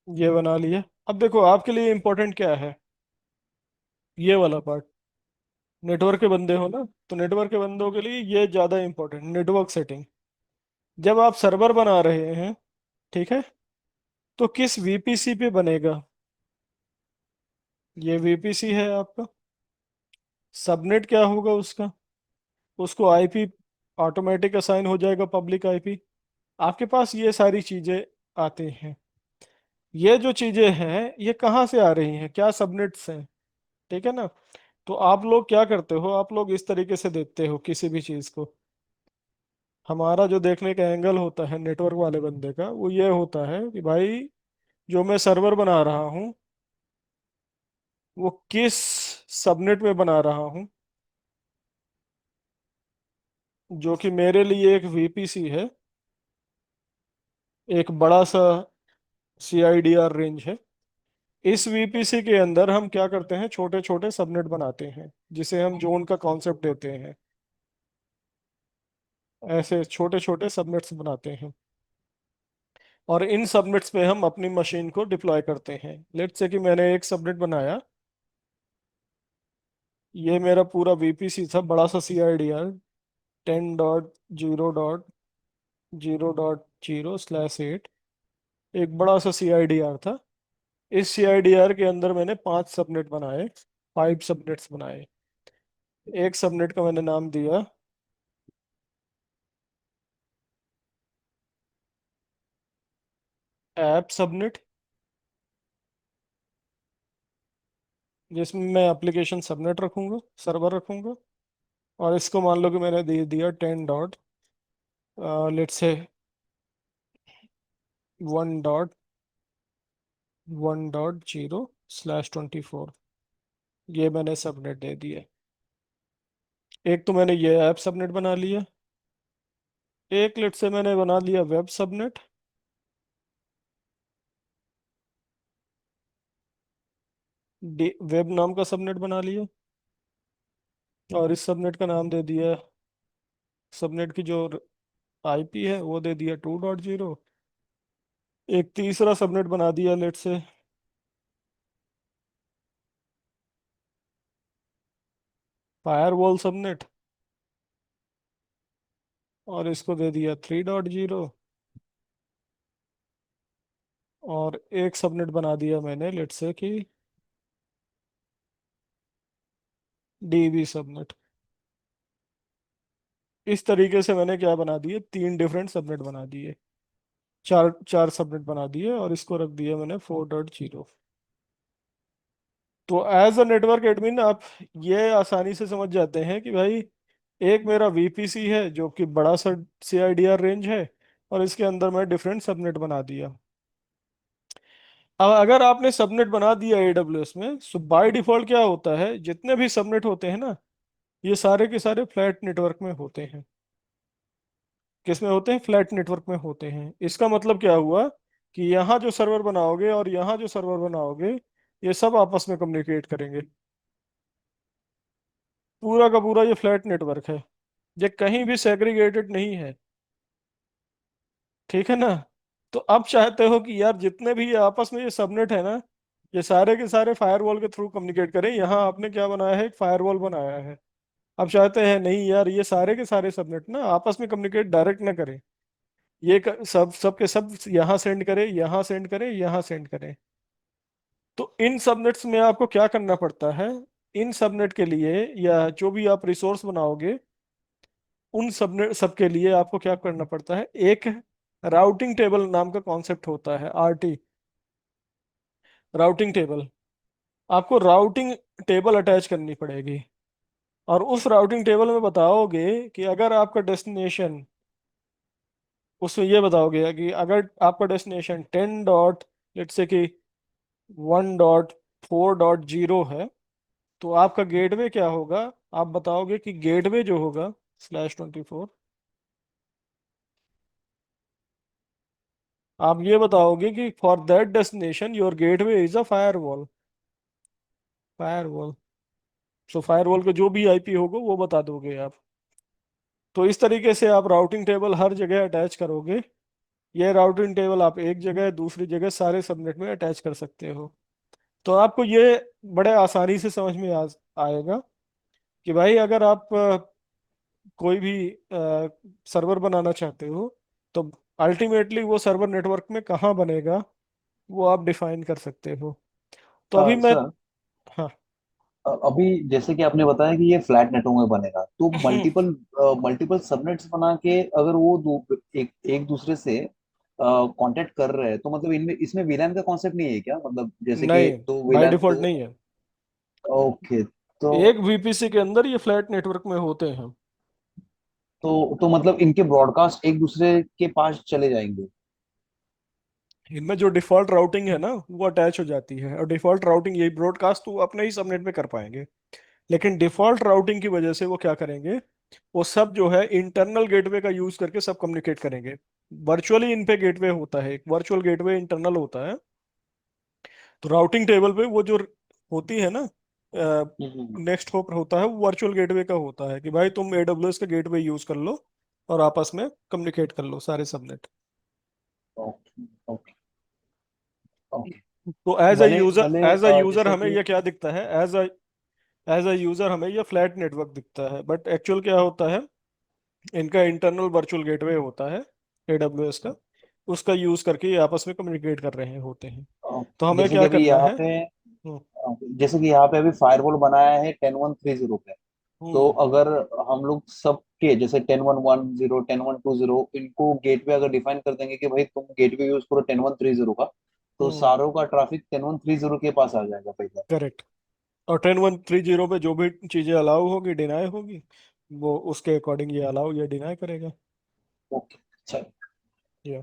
ये बना लिया। अब देखो आपके लिए इंपॉर्टेंट क्या है, ये वाला पार्ट। नेटवर्क के बंदे हो ना, तो नेटवर्क के बंदों के लिए ये ज्यादा इंपॉर्टेंट, नेटवर्क सेटिंग। जब आप सर्वर बना रहे हैं, ठीक है, तो किस VPC पे बनेगा, ये VPC है आपका। सबनेट क्या होगा उसका, उसको IP ऑटोमेटिक असाइन हो जाएगा, पब्लिक IP। आपके पास ये सारी चीजें आती हैं। ये जो चीजें हैं ये कहाँ से आ रही हैं, क्या सबनेट्स हैं। ठीक है ना, तो आप लोग क्या करते हो, आप लोग इस तरीके से देखते हो किसी भी चीज को। हमारा जो देखने का एंगल होता है नेटवर्क वाले बंदे का वो ये होता है कि भाई जो मैं सर्वर बना रहा हूँ वो किस सबनेट में बना रहा हूँ, जो कि मेरे लिए एक VPC है, एक बड़ा सा CIDR रेंज है। इस VPC के अंदर हम क्या करते हैं, छोटे छोटे सबनेट बनाते हैं जिसे हम जोन का कॉन्सेप्ट देते हैं। ऐसे छोटे छोटे सबनेट्स बनाते हैं और इन सबनेट्स पे हम अपनी मशीन को डिप्लॉय करते हैं। लेट्स से कि मैंने एक सबनेट बनाया, ये मेरा पूरा VPC था, बड़ा सा CIDR 10.0.0.0/8। एक बड़ा सा CIDR था। इस CIDR के अंदर मैंने 5 सबनेट बनाए, 5 सबनेट्स बनाए। एक सबनेट का मैंने नाम दिया ऐप सबनेट, जिसमें मैं एप्लीकेशन सबनेट रखूंगा, सर्वर रखूंगा। और इसको मान लो कि मैंने दे दिया 10 डॉट, लेट्स से 1.1.0/24, ये मैंने सबनेट दे दिया। एक तो मैंने ये ऐप सबनेट बना लिया। एक लेट से मैंने बना लिया वेब सबनेट, वेब नाम का सबनेट बना लिया। और इस सबनेट का नाम दे दिया, सबनेट की जो IP है वो दे दिया 2.0। एक तीसरा सबनेट बना दिया लेट से फायरवॉल सबनेट, और इसको दे दिया 3.0। और एक सबनेट बना दिया मैंने लेट से कि DB सबनेट। इस तरीके से मैंने क्या बना दिए, 3 डिफरेंट सबनेट बना दिए, चार चार सबनेट बना दिए, और इसको रख दिया मैंने 4.0। तो एज अ नेटवर्क एडमिन आप ये आसानी से समझ जाते हैं कि भाई एक मेरा VPC है जो कि बड़ा सा CIDR रेंज है, और इसके अंदर मैं डिफरेंट सबनेट बना दिया। अब अगर आपने सबनेट बना दिया AWS में, सो बाय डिफॉल्ट क्या होता है, जितने भी सबनेट होते हैं ना, ये सारे के सारे फ्लैट नेटवर्क में होते हैं। किस में होते हैं, फ्लैट नेटवर्क में होते हैं। इसका मतलब क्या हुआ कि यहाँ जो सर्वर बनाओगे और यहाँ जो सर्वर बनाओगे, ये सब आपस में कम्युनिकेट करेंगे। पूरा का पूरा ये फ्लैट नेटवर्क है, ये कहीं भी सेग्रीगेटेड नहीं है। ठीक है ना। तो अब चाहते हो कि यार जितने भी ये आपस में ये सबनेट है ना, ये सारे के सारे फायरवॉल के थ्रू कम्युनिकेट करें। यहाँ आपने क्या बनाया है, एक फायरवॉल बनाया है। अब चाहते हैं नहीं यार, ये सारे के सारे सबनेट ना आपस में कम्युनिकेट डायरेक्ट ना करें, सब के सब यहाँ सेंड करें, यहाँ सेंड करें, यहाँ सेंड करें। तो इन सबनेट्स में आपको क्या करना पड़ता है, इन सबनेट के लिए या जो भी आप रिसोर्स बनाओगे, उन सबनेट सबके लिए आपको क्या करना पड़ता है, एक राउटिंग टेबल नाम का कॉन्सेप्ट होता है, RT, राउटिंग टेबल। आपको राउटिंग टेबल अटैच करनी पड़ेगी। और उस राउटिंग टेबल में बताओगे कि अगर आपका डेस्टिनेशन, उसमें ये बताओगे कि अगर आपका डेस्टिनेशन 10 डॉट, लेट्स से कि 1.4.0 है, तो आपका गेटवे क्या होगा। आप बताओगे कि गेटवे जो होगा /24, आप ये बताओगे कि for that destination your gateway is a firewall, firewall. So firewall का जो भी IP होगा वो बता दोगे आप। तो इस तरीके से आप राउटिंग टेबल हर जगह अटैच करोगे। ये राउटिंग टेबल आप एक जगह दूसरी जगह सारे सबनेट में अटैच कर सकते हो। तो आपको ये बड़े आसानी से समझ में आएगा कि भाई अगर आप कोई भी सर्वर बनाना चाहते हो, तो अल्टीमेटली वो सर्वर नेटवर्क में कहाँ बनेगा, वो आप डिफाइन कर सकते हो। तो अभी मैं, सर, हाँ। अभी जैसे कि आपने बताया कि ये फ्लैट नेटवर्क में बनेगा, तो मल्टीपल मल्टीपल सबनेट्स बना के अगर वो एक दूसरे से कांटेक्ट कर रहे हैं, तो मतलब इनमें इसमें वीलैन का कॉन्सेप्ट नहीं है क्या? मतलब जैसे कि नहीं, दो बाय वीलैन डिफॉल्ट तो। नहीं है। ओके। तो एक VPC के अंदर ये फ्लैट नेटवर्क में होते हैं। तो मतलब इनके ब्रॉडकास्ट एक दूसरे के पास चले जाएंगे। इनमें जो डिफॉल्ट राउटिंग है ना, वो अटैच हो जाती है, और डिफॉल्ट राउटिंग यही ब्रॉडकास्ट तो अपने ही सबनेट में कर पाएंगे। लेकिन डिफॉल्ट राउटिंग की वजह से वो क्या करेंगे, वो सब जो है इंटरनल गेटवे का यूज करके सब कम्युनिकेट करेंगे। वर्चुअली इन पे गेटवे होता है, एक वर्चुअल गेटवे इंटरनल होता है। तो राउटिंग टेबल पे वो जो होती है ना, हम्म। नेक्स्ट होप होता है, वो वर्चुअल गेटवे का होता है कि भाई तुम AWS का गेटवे यूज कर लो और आपस में कम्युनिकेट कर लो सारे सबनेट। Okay, okay, okay. तो एज अ मैंने यूजर, मैंने एज अ यूजर जैसे हमें कि। ये क्या दिखता है, एज अ यूजर हमें ये फ्लैट नेटवर्क दिखता है, बट एक्चुअल क्या होता है, इनका इंटरनल वर्चुअल गेटवे होता है AWS का, उसका यूज करके ये आपस में कम्युनिकेट कर रहे होते हैं। तो हमें जैसे कि क्या अभी करना यहाँ है? पे हम्म। जैसे कि यहाँ पे अभी फायरवॉल बनाया है 10.1.3.0 पे। तो हम्म। अगर हम लोग सबके जैसे 10.1.1.0 10.1.2.0 इनको गेटवे अगर डिफाइन कर देंगे कि भाई तुम गेटवे यूज करो 10.1.3.0 का, तो हम्म। सारों का ट्रैफिक 10.1.3.0 के पास आ जाएगा पहले। करेक्ट। और 10.1.3.0 पे जो भी चीजें अलाउ होगी, डिनाई होगी, वो उसके अकॉर्डिंग ये अलाउ या डिनाई करेगा। ओके, अच्छा। या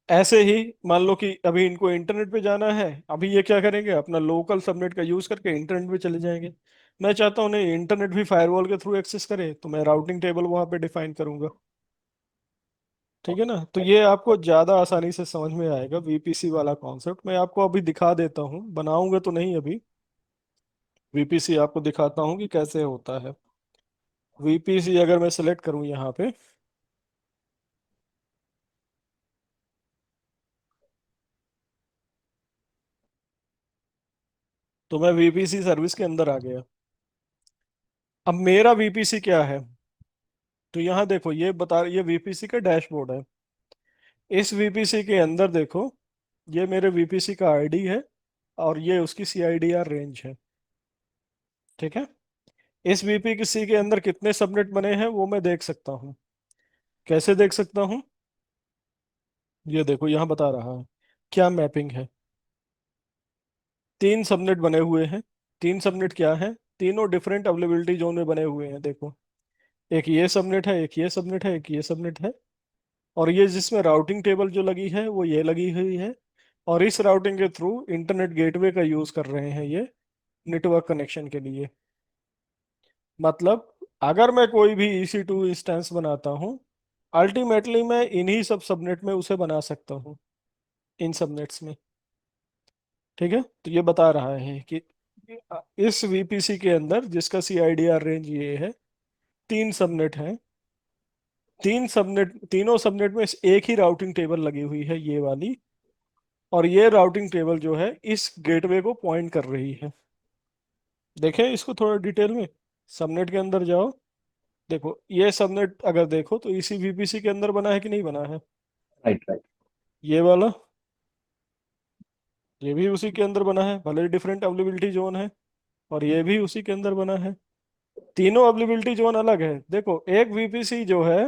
ऐसे ही मान लो कि अभी इनको इंटरनेट पे जाना है, अभी ये क्या करेंगे, अपना लोकल सबनेट का यूज करके इंटरनेट पे चले जाएंगे। मैं चाहता हूँ नहीं, इंटरनेट भी फायरवॉल के थ्रू एक्सेस करे, तो मैं राउटिंग टेबल वहां पे डिफाइन करूंगा। ठीक है ना? तो ये आपको ज्यादा आसानी से समझ में आएगा वीपीसी वाला कॉन्सेप्ट। मैं आपको अभी दिखा देता हूँ, बनाऊंगा तो नहीं अभी। वीपीसी आपको दिखाता हूँ कि कैसे होता है। वीपीसी अगर मैं सेलेक्ट करूँ यहाँ पे, तो मैं वीपीसी सर्विस के अंदर आ गया। अब मेरा वीपीसी क्या है, तो यहाँ देखो ये वीपीसी का डैशबोर्ड है। इस वीपीसी के अंदर देखो, ये मेरे वीपीसी का आईडी है और ये उसकी सीआईडीआर रेंज है। ठीक है? इस वीपीसी के अंदर कितने सबनेट बने हैं वो मैं देख सकता हूँ। कैसे देख सकता हूँ? ये देखो यहाँ बता रहा है क्या मैपिंग है। 3 सबनेट बने हुए हैं। 3 सबनेट क्या है? तीनों डिफरेंट अवेलेबिलिटी जोन में बने हुए हैं, देखो। एक ये सबनेट है, एक ये सबनेट है, एक ये सबनेट है। और ये जिसमें राउटिंग टेबल जो लगी है वो ये लगी हुई है। और इस राउटिंग के थ्रू इंटरनेट गेटवे का यूज कर रहे हैं ये नेटवर्क कनेक्शन के लिए। मतलब अगर मैं कोई भी EC2 इंस्टेंस बनाता हूँ, अल्टीमेटली मैं इन्हीं सब सबनेट में उसे बना सकता हूँ, इन सबनेट्स में। ठीक है? तो ये बता रहा है कि इस वीपीसी के अंदर जिसका सीआईडीआर रेंज ये है, 3 सबनेट हैं। 3 सबनेट, तीनों सबनेट में एक ही राउटिंग टेबल लगी हुई है, ये वाली। और ये राउटिंग टेबल जो है इस गेटवे को पॉइंट कर रही है। देखें इसको थोड़ा डिटेल में, सबनेट के अंदर जाओ। देखो ये सबनेट अगर देखो तो इसी वीपीसी के अंदर बना है कि नहीं बना है? Right, right. ये वाला, ये भी उसी के अंदर बना है, भले डिफरेंट अवेलेबिलिटी जोन है। और ये भी उसी के अंदर बना है। तीनों अवेलेबिलिटी जोन अलग है। देखो एक वीपीसी जो है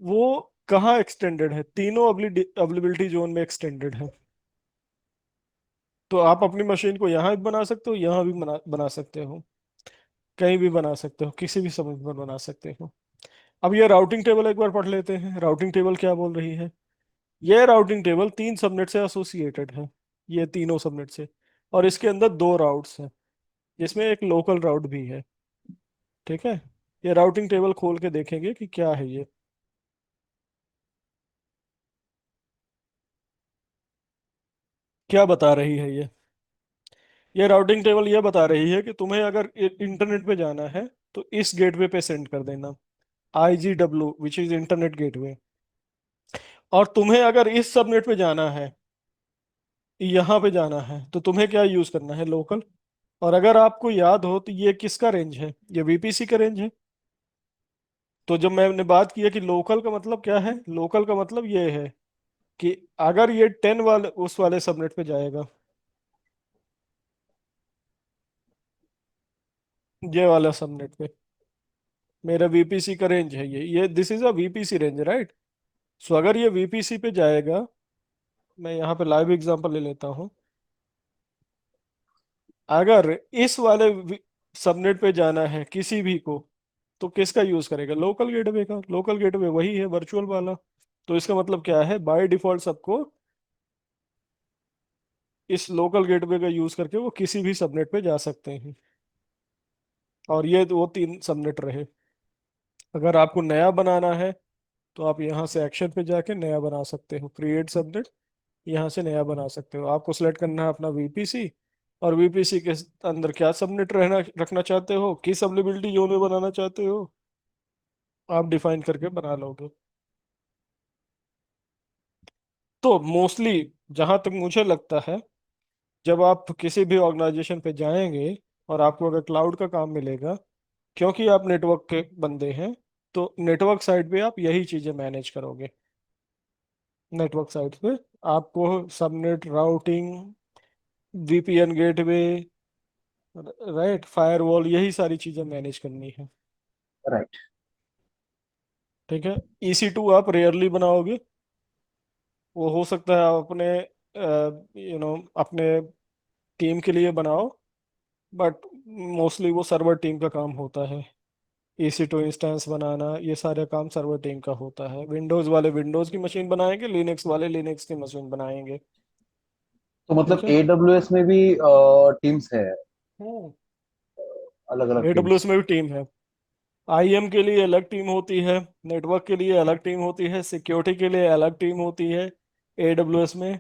वो कहाँ एक्सटेंडेड है? तीनों अवेलेबिलिटी जोन में एक्सटेंडेड है। तो आप अपनी मशीन को यहाँ भी बना सकते हो, यहाँ भी बना सकते हो, कहीं भी बना सकते हो, किसी भी समय पर बना सकते हो। अब ये राउटिंग टेबल एक बार पढ़ लेते हैं। राउटिंग टेबल क्या बोल रही है? ये राउटिंग टेबल 3 सबनेट से एसोसिएटेड है, ये तीनों सबनेट से। और इसके अंदर 2 राउट्स हैं, जिसमें एक लोकल राउट भी है। ठीक है? ये राउटिंग टेबल खोल के देखेंगे कि क्या है ये। क्या बता रही है ये राउटिंग टेबल ये बता रही है कि तुम्हें अगर इंटरनेट पे जाना है तो इस गेटवे पे सेंड कर देना, IGW which is internet gateway. और तुम्हें अगर इस सबनेट पे जाना है, यहाँ पे जाना है, तो तुम्हें क्या यूज करना है? लोकल। और अगर आपको याद हो तो ये किसका रेंज है? ये वीपीसी का रेंज है। तो जब मैंने बात की है कि लोकल का मतलब क्या है, लोकल का मतलब ये है कि अगर ये 10 वाले उस वाले सबनेट पे जाएगा, ये वाला सबनेट पे, मेरा वीपीसी का रेंज है ये this is a VPC range, right? So अगर ये वीपीसी पे जाएगा, मैं यहाँ पे लाइव एग्जांपल ले लेता हूँ। अगर इस वाले सबनेट पे जाना है किसी भी को, तो किसका यूज करेगा? लोकल गेटवे का। लोकल गेटवे वही है, वर्चुअल वाला। तो इसका मतलब क्या है, बाय डिफॉल्ट सबको इस लोकल गेटवे का यूज करके वो किसी भी सबनेट पे जा सकते हैं। और ये वो 3 सबनेट रहे। अगर आपको नया बनाना है तो आप यहाँ से एक्शन पे जाके नया बना सकते हो, क्रिएट सबनेट। यहाँ से नया बना सकते हो। आपको सेलेक्ट करना है अपना वीपीसी, और वीपीसी के अंदर क्या सबनेट रहना रखना चाहते हो, किस अवेलेबिलिटी जोन में बनाना चाहते हो, आप डिफाइन करके बना लोगे। तो मोस्टली जहां तक मुझे लगता है, जब आप किसी भी ऑर्गेनाइजेशन पे जाएंगे और आपको अगर क्लाउड का काम मिलेगा, क्योंकि आप नेटवर्क के बंदे हैं, तो नेटवर्क साइड पे आप यही चीजें मैनेज करोगे। नेटवर्क साइड पे आपको subnet, routing, VPN gateway, right, firewall, यही सारी चीजें मैनेज करनी है। राइट। ठीक है। EC2 आप रेयरली बनाओगे, वो हो सकता है आप अपने अपने टीम के लिए बनाओ, बट मोस्टली वो सर्वर टीम का काम होता है। EC2 इंस्टेंस बनाना, ये सारे काम सर्वर टीम का होता है। विंडोज वाले विंडोज की मशीन बनाएंगे, लिनक्स वाले लिनक्स की मशीन बनाएंगे। तो ठीक मतलब है। AWS में भी टीम्स है, हम्म। अलग अलग AWS टीम्स। में भी टीम है। IM के लिए अलग टीम होती है, नेटवर्क के लिए अलग टीम होती है, सिक्योरिटी के लिए अलग टीम होती है AWS में,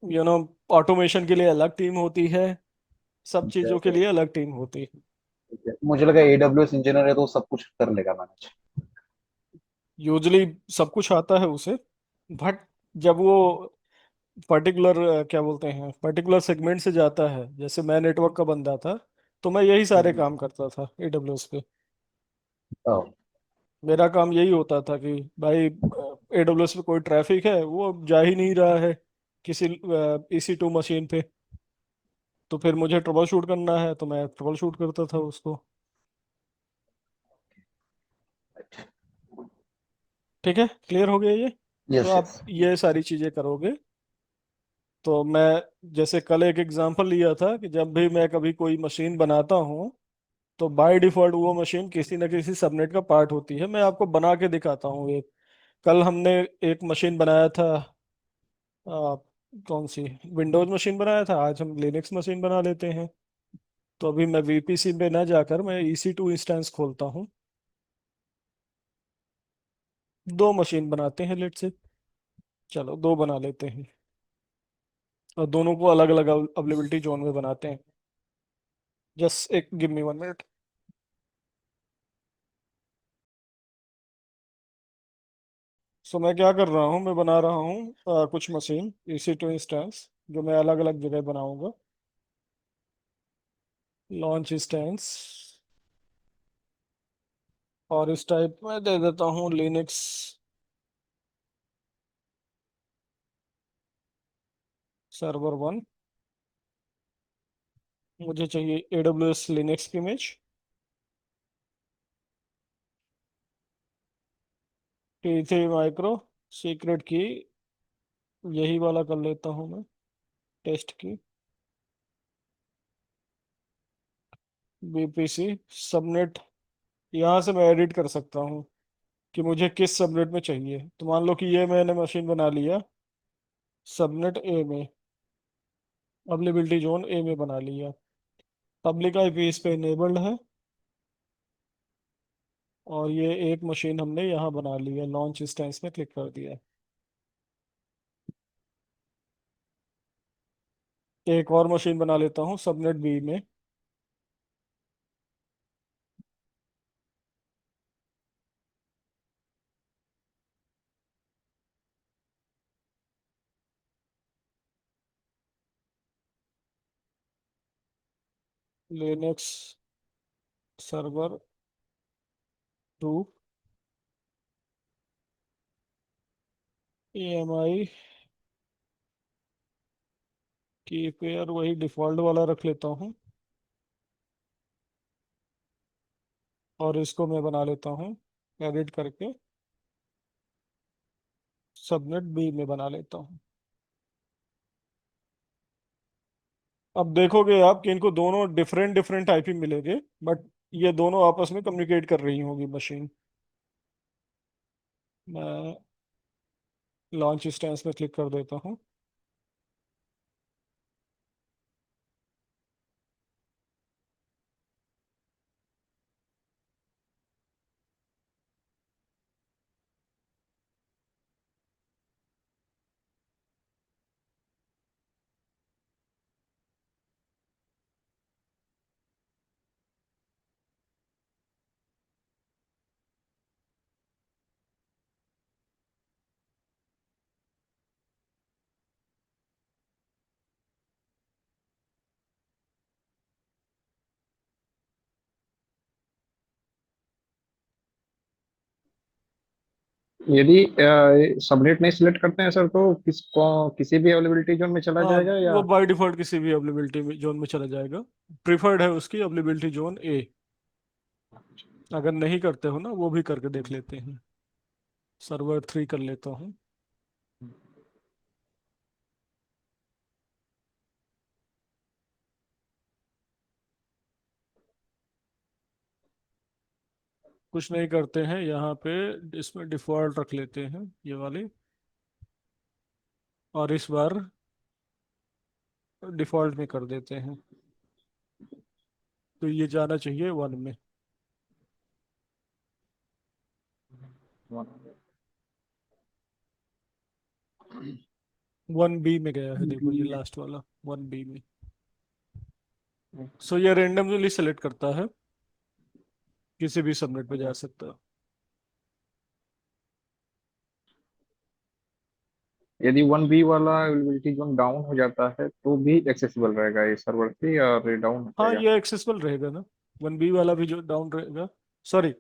यू नो ऑटोमेशन के लिए अलग टीम होती है, सब ठीक चीजों के है। लिए अलग टीम होती है। मुझे लगा AWS इंजीनियर है तो वो सब कुछ कर लेगा मैनेज। यूजली सब कुछ आता है उसे, बट जब वो पर्टिकुलर क्या बोलते हैं, पर्टिकुलर सेगमेंट से जाता है, जैसे मैं नेटवर्क का बंदा था, तो मैं यही सारे काम करता था AWS पे। हाँ। मेरा काम यही होता था कि भाई AWS पे कोई ट्रैफिक है, वो जा ही नहीं रहा है किसी EC2 मशीन पे, तो फिर मुझे ट्रबल शूट करना है, तो मैं ट्रबल शूट करता था उसको। ठीक है, क्लियर हो गया ये? तो यस आप यस। ये सारी चीजें करोगे। तो मैं जैसे कल एक एग्जांपल लिया था कि जब भी मैं कभी कोई मशीन बनाता हूँ, तो बाय डिफॉल्ट वो मशीन किसी न किसी सबनेट का पार्ट होती है। मैं आपको बना के दिखाता हूँ एक। कल हमने एक मशीन बनाया था, आ, कौन सी, विंडोज मशीन बनाया था, आज हम लिनक्स मशीन बना लेते हैं। तो अभी मैं VPC पे ना जाकर मैं EC2 इंस्टेंस खोलता हूँ। दो मशीन बनाते हैं लेट से, चलो दो बना लेते हैं, और दोनों को अलग अलग अवेलेबिलिटी जोन में बनाते हैं। जस्ट एक गिव मी 1 मिनट। सो मैं क्या कर रहा हूँ, मैं बना रहा हूँ कुछ मशीन EC2 इंस्टेंस, जो मैं अलग अलग जगह बनाऊंगा। लॉन्च इंस्टेंस, और इस टाइप में दे देता हूँ लिनक्स सर्वर 1। मुझे चाहिए AWS लिनक्स की इमेज। T3 माइक्रो सीक्रेट की, यही वाला कर लेता हूँ मैं, टेस्ट की। VPC सबनेट, यहाँ से मैं एडिट कर सकता हूँ कि मुझे किस सबनेट में चाहिए। तो मान लो कि ये मैंने मशीन बना लिया सबनेट A में, अवेलेबिलिटी जोन A में बना लिया। पब्लिक IP इस पे इनेबल्ड है, और ये एक मशीन हमने यहाँ बना ली है, लॉन्च इंस्टेंस में क्लिक कर दिया। एक और मशीन बना लेता हूँ सबनेट B में। लिनक्स सर्वर 2, EMI की पेयर वही डिफॉल्ट वाला रख लेता हूँ, और इसको मैं बना लेता हूँ एडिट करके सबनेट B में बना लेता हूँ। अब देखोगे आप कि इनको दोनों डिफरेंट डिफरेंट IP मिलेंगे, बट ये दोनों आपस में कम्युनिकेट कर रही होंगी मशीन। मैं लॉन्च इंस्टेंस में क्लिक कर देता हूँ। यदि सबनेट नहीं सिलेक्ट करते हैं सर तो किसी भी अवेलेबिलिटी जोन में चला हाँ, जाएगा या? वो बाय डिफॉल्ट किसी भी अवेलेबिलिटी जोन में चला जाएगा। प्रिफर्ड है उसकी अवेलेबिलिटी जोन ए। अगर नहीं करते हो ना, वो भी करके देख लेते हैं। सर्वर 3 कर लेता हूँ। कुछ नहीं करते हैं यहाँ पे, इसमें डिफॉल्ट रख लेते हैं ये वाली, और इस बार डिफॉल्ट में कर देते हैं। तो ये जाना चाहिए 1 में। 1 बी में गया है, देखो ये लास्ट वाला 1 बी में। सो ये रेंडमली सेलेक्ट करता है, किसी भी सबनेट पे जा सकता है। यदि 1 बी वाला अवेलेबिलिटी जोन डाउन हो जाता है तो भी एक्सेसिबल रहेगा ये सर्वर से या डाउन हो हाँ, जाएगा? ये एक्सेसिबल रहेगा ना, 1 बी वाला भी जो डाउन रहेगा। सॉरी,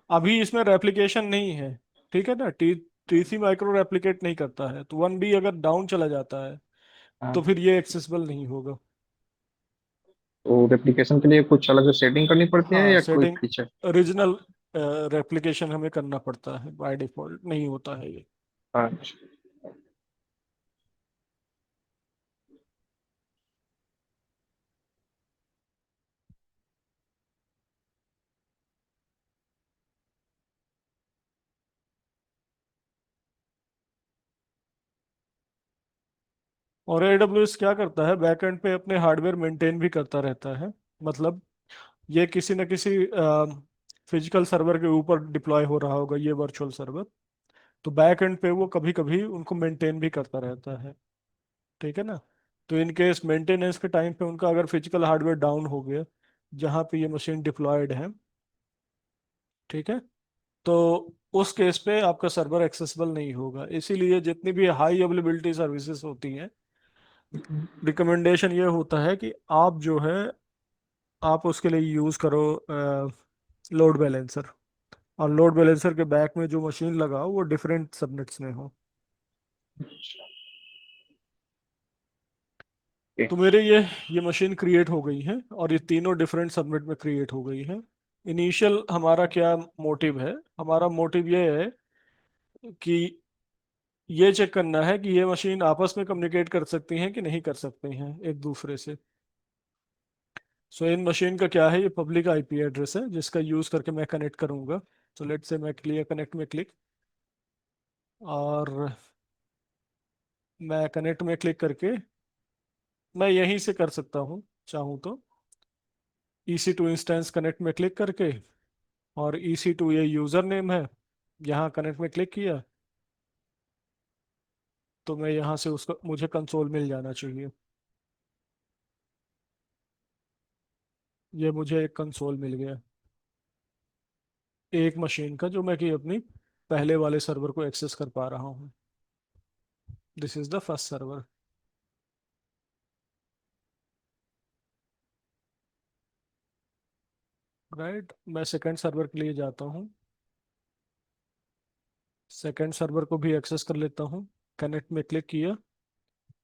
अभी इसमें रेप्लिकेशन नहीं है, ठीक है ना। टीसी माइक्रो रेप्लिकेट नहीं करता है, तो 1 बी अगर डाउन चला जाता है तो हाँ। फिर ये एक्सेसिबल नहीं होगा। तो रेप्लिकेशन के लिए कुछ अलग से सेटिंग करनी पड़ती है हाँ, या कोई सेटिंग फीचर? ओरिजिनल रेप्लिकेशन हमें करना पड़ता है, बाय डिफॉल्ट नहीं होता है ये। अच्छा। और AWS क्या करता है, बैकएंड पे अपने हार्डवेयर मेंटेन भी करता रहता है। मतलब ये किसी न किसी फिजिकल सर्वर के ऊपर डिप्लॉय हो रहा होगा ये वर्चुअल सर्वर, तो बैकएंड पे वो कभी कभी उनको मेंटेन भी करता रहता है, ठीक है ना। तो इन केस मेंटेनेंस के टाइम पे उनका अगर फिजिकल हार्डवेयर डाउन हो गया जहाँ पे ये मशीन डिप्लॉयड है, ठीक है, तो उस केस पे आपका सर्वर एक्सेसिबल नहीं होगा। इसीलिए जितनी भी हाई अवेलेबिलिटी सर्विसेज होती हैं, रिकमेंडेशन ये होता है कि आप जो है, आप उसके लिए यूज़ करो लोड बैलेंसर। और लोड बैलेंसर के बैक में जो मशीन लगाओ वो डिफरेंट सबनेट्स में हो। तो मेरे ये मशीन क्रिएट हो गई है, और ये तीनों डिफरेंट सबनेट में क्रिएट हो गई है। इनिशियल हमारा क्या मोटिव है, हमारा मोटिव ये है कि ये चेक करना है कि ये मशीन आपस में कम्युनिकेट कर सकती हैं कि नहीं कर सकती हैं एक दूसरे से। सो इन मशीन का क्या है, ये पब्लिक आईपी एड्रेस है जिसका यूज़ करके मैं कनेक्ट करूंगा। तो लेट से मैं क्लियर कनेक्ट में क्लिक, और मैं कनेक्ट में क्लिक करके मैं यहीं से कर सकता हूँ चाहूँ तो। EC2 इंस्टेंस कनेक्ट में क्लिक करके, और EC2 ये यूज़र नेम है, यहाँ कनेक्ट में क्लिक किया तो मैं यहाँ से उसको, मुझे कंसोल मिल जाना चाहिए। ये मुझे एक कंसोल मिल गया, एक मशीन का, जो मैं कि अपनी पहले वाले सर्वर को एक्सेस कर पा रहा हूँ। This is the first server, right. मैं सेकंड सर्वर के लिए जाता हूँ, सेकंड सर्वर को भी एक्सेस कर लेता हूँ। कनेक्ट में क्लिक किया,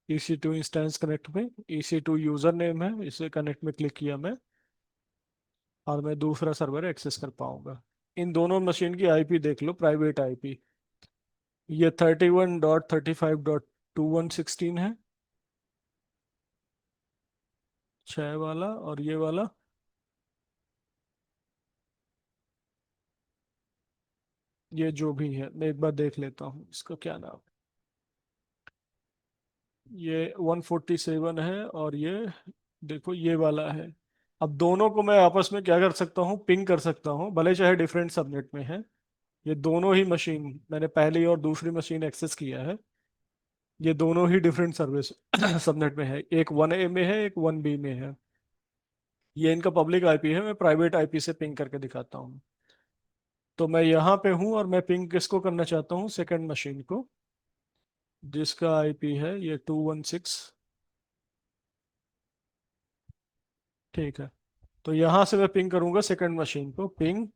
EC2 इंस्टेंस कनेक्ट में, EC2 यूज़र नेम है, इसे कनेक्ट में क्लिक किया मैं, और मैं दूसरा सर्वर एक्सेस कर पाऊंगा। इन दोनों मशीन की आईपी देख लो, प्राइवेट आईपी। ये 31.35.2116 है, 6 वाला, और ये वाला ये जो भी है, मैं एक बार देख लेता हूँ इसका क्या नाम है। ये 147 है, और ये देखो ये वाला है। अब दोनों को मैं आपस में क्या कर सकता हूँ, पिंग कर सकता हूँ, भले चाहे डिफरेंट सबनेट में है। ये दोनों ही मशीन मैंने पहली और दूसरी मशीन एक्सेस किया है, ये दोनों ही डिफरेंट सर्विस सबनेट में है। एक 1A में है, एक 1B में है। ये इनका पब्लिक आईपी है, मैं प्राइवेट आईपी से पिंग करके दिखाता हूँ। तो मैं यहाँ पे हूँ, और मैं पिंग किसको करना चाहता हूँ, सेकंड मशीन को, जिसका आईपी है ये 216, ठीक है। तो यहाँ से मैं पिंग करूँगा सेकंड मशीन को, पिंग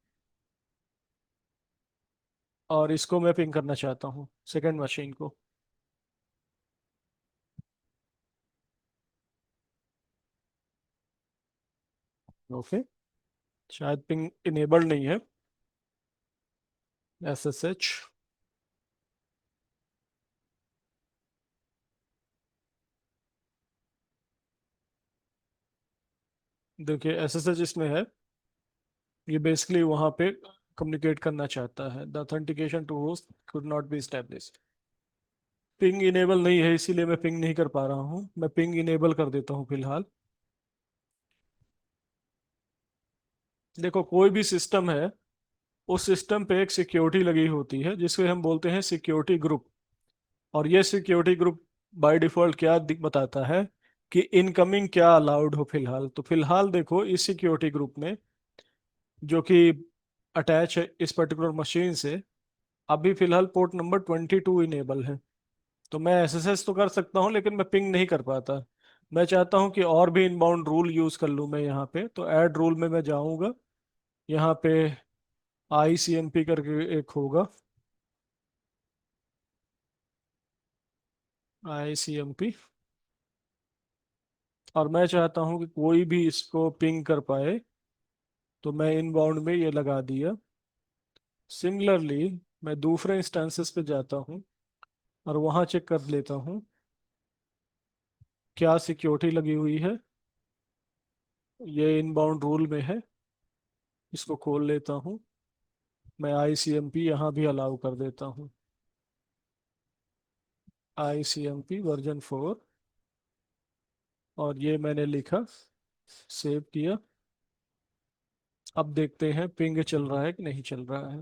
और इसको मैं पिंग करना चाहता हूँ सेकंड मशीन को। ओके, शायद पिंग इनेबल्ड नहीं है। SSH देखिए, SSH इसमें है, ये बेसिकली वहाँ पे कम्युनिकेट करना चाहता है। The authentication to host could not be established। Ping enable नहीं है, इसीलिए मैं पिंग नहीं कर पा रहा हूँ। मैं पिंग इनेबल कर देता हूँ फिलहाल। देखो, कोई भी सिस्टम है, उस सिस्टम पे एक सिक्योरिटी लगी होती है जिसको हम बोलते हैं सिक्योरिटी ग्रुप। और ये सिक्योरिटी ग्रुप बाय डिफॉल्ट क्या बताता है कि इनकमिंग क्या अलाउड हो। फिलहाल तो फिलहाल देखो, इस सिक्योरिटी ग्रुप में जो कि अटैच है इस पर्टिकुलर मशीन से, अभी फिलहाल पोर्ट नंबर 22 इनेबल है। तो मैं SSH तो कर सकता हूँ, लेकिन मैं पिंग नहीं कर पाता। मैं चाहता हूँ कि और भी इनबाउंड रूल यूज़ कर लूँ मैं यहाँ पे। तो ऐड रूल में मैं जाऊँगा, यहाँ पे ICMP करके एक होगा, ICMP। और मैं चाहता हूँ कि कोई भी इसको पिंग कर पाए, तो मैं इनबाउंड में ये लगा दिया। सिमिलरली मैं दूसरे इंस्टेंसेस पे जाता हूँ और वहाँ चेक कर लेता हूँ क्या सिक्योरिटी लगी हुई है। ये इनबाउंड रूल में है, इसको खोल लेता हूँ। मैं ICMP यहाँ भी अलाउ कर देता हूँ, ICMP वर्जन 4। और ये मैंने लिखा, सेव किया। अब देखते हैं पिंग चल रहा है कि नहीं चल रहा है।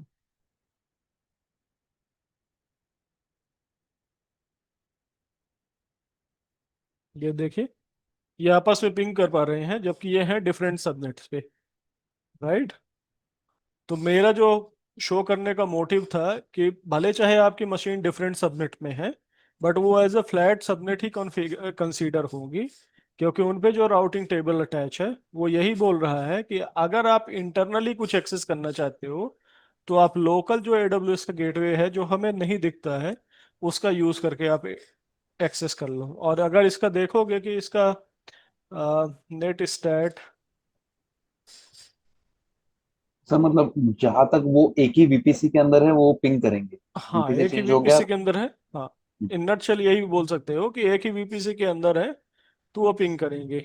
ये देखिए, ये आपस में पिंग कर पा रहे हैं, जबकि ये हैं डिफरेंट सबनेट्स पे, राइट। तो मेरा जो शो करने का मोटिव था कि भले चाहे आपकी मशीन डिफरेंट सबनेट में है, बट वो एज अ फ्लैट सबनेट ही कंसीडर होगी, क्योंकि उन पे जो राउटिंग टेबल अटैच है वो यही बोल रहा है कि अगर आप इंटरनली कुछ एक्सेस करना चाहते हो, तो आप लोकल जो AWS का गेटवे है जो हमें नहीं दिखता है, उसका यूज करके आप एक्सेस कर लो। और अगर इसका देखोगे कि इसका नेट स्टैट, सर मतलब जहां तक वो एक ही वीपीसी के अंदर है वो पिंग करेंगे, हाँ, वीपीसी एक ही चेंज हो गया। VPC के अंदर है। हाँ, इन नटशेल यही बोल सकते हो कि एक ही VPC के अंदर है, तो वो पिंग करेंगे,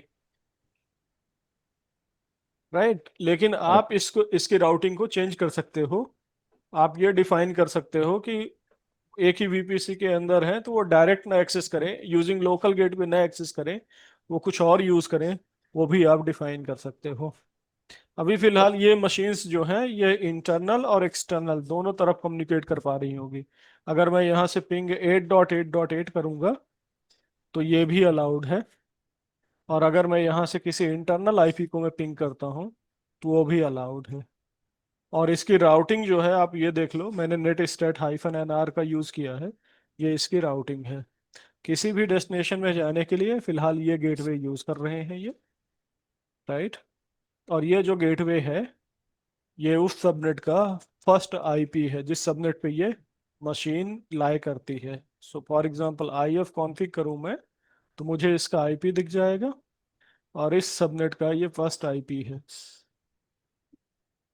राइट। लेकिन आप इसको, इसकी राउटिंग को चेंज कर सकते हो। आप ये डिफाइन कर सकते हो कि एक ही VPC के अंदर है तो वो डायरेक्ट ना एक्सेस करें, यूजिंग लोकल गेटवे ना एक्सेस करें, वो कुछ और यूज करें, वो भी आप डिफाइन कर सकते हो। अभी फिलहाल ये मशीन्स जो हैं ये इंटरनल और एक्सटर्नल दोनों तरफ कम्युनिकेट कर पा रही होगी। अगर मैं यहाँ से पिंग 8.8.8 करूँगा तो ये भी अलाउड है। और अगर मैं यहाँ से किसी इंटरनल IP को मैं पिंग करता हूँ तो वो भी अलाउड है। और इसकी राउटिंग जो है, आप ये देख लो, मैंने नेट स्टेट -NR का यूज़ किया है, ये इसकी राउटिंग है। किसी भी डेस्टिनेशन में जाने के लिए फिलहाल ये गेटवे यूज़ कर रहे हैं ये, राइट। और ये जो गेटवे है, ये उस सबनेट का फर्स्ट IP है जिस सबनेट पे ये मशीन लाई करती है। So for example IF config करूँ मैं, तो मुझे इसका IP दिख जाएगा, और इस सबनेट का ये फर्स्ट IP है।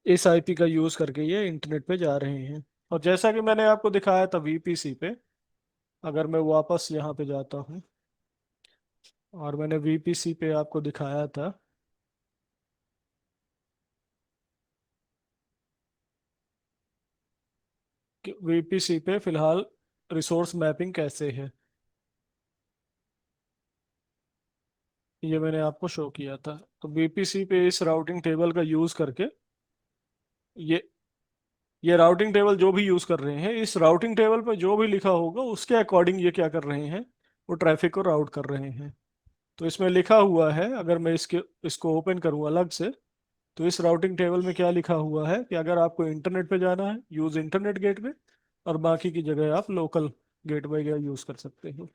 इस IP का यूज़ करके ये इंटरनेट पे जा रहे हैं। और जैसा कि मैंने आपको दिखाया था VPC पे, अगर मैं वापस यहाँ पे जाता हूँ और मैंने VPC पे आपको दिखाया था कि VPC पे फिलहाल रिसोर्स मैपिंग कैसे है, ये मैंने आपको शो किया था। तो VPC पे इस राउटिंग टेबल का यूज़ करके ये ये राउटिंग टेबल जो भी यूज़ कर रहे हैं, इस राउटिंग टेबल पे जो भी लिखा होगा उसके अकॉर्डिंग ये क्या कर रहे हैं, वो ट्रैफिक को राउट कर रहे हैं। तो इसमें लिखा हुआ है, अगर मैं इसको ओपन करूँ अलग से, तो इस राउटिंग टेबल में क्या लिखा हुआ है कि अगर आपको इंटरनेट पे जाना है, यूज़ इंटरनेट गेटवे, और बाकी की जगह आप लोकल गेटवे का यूज़ कर सकते हो।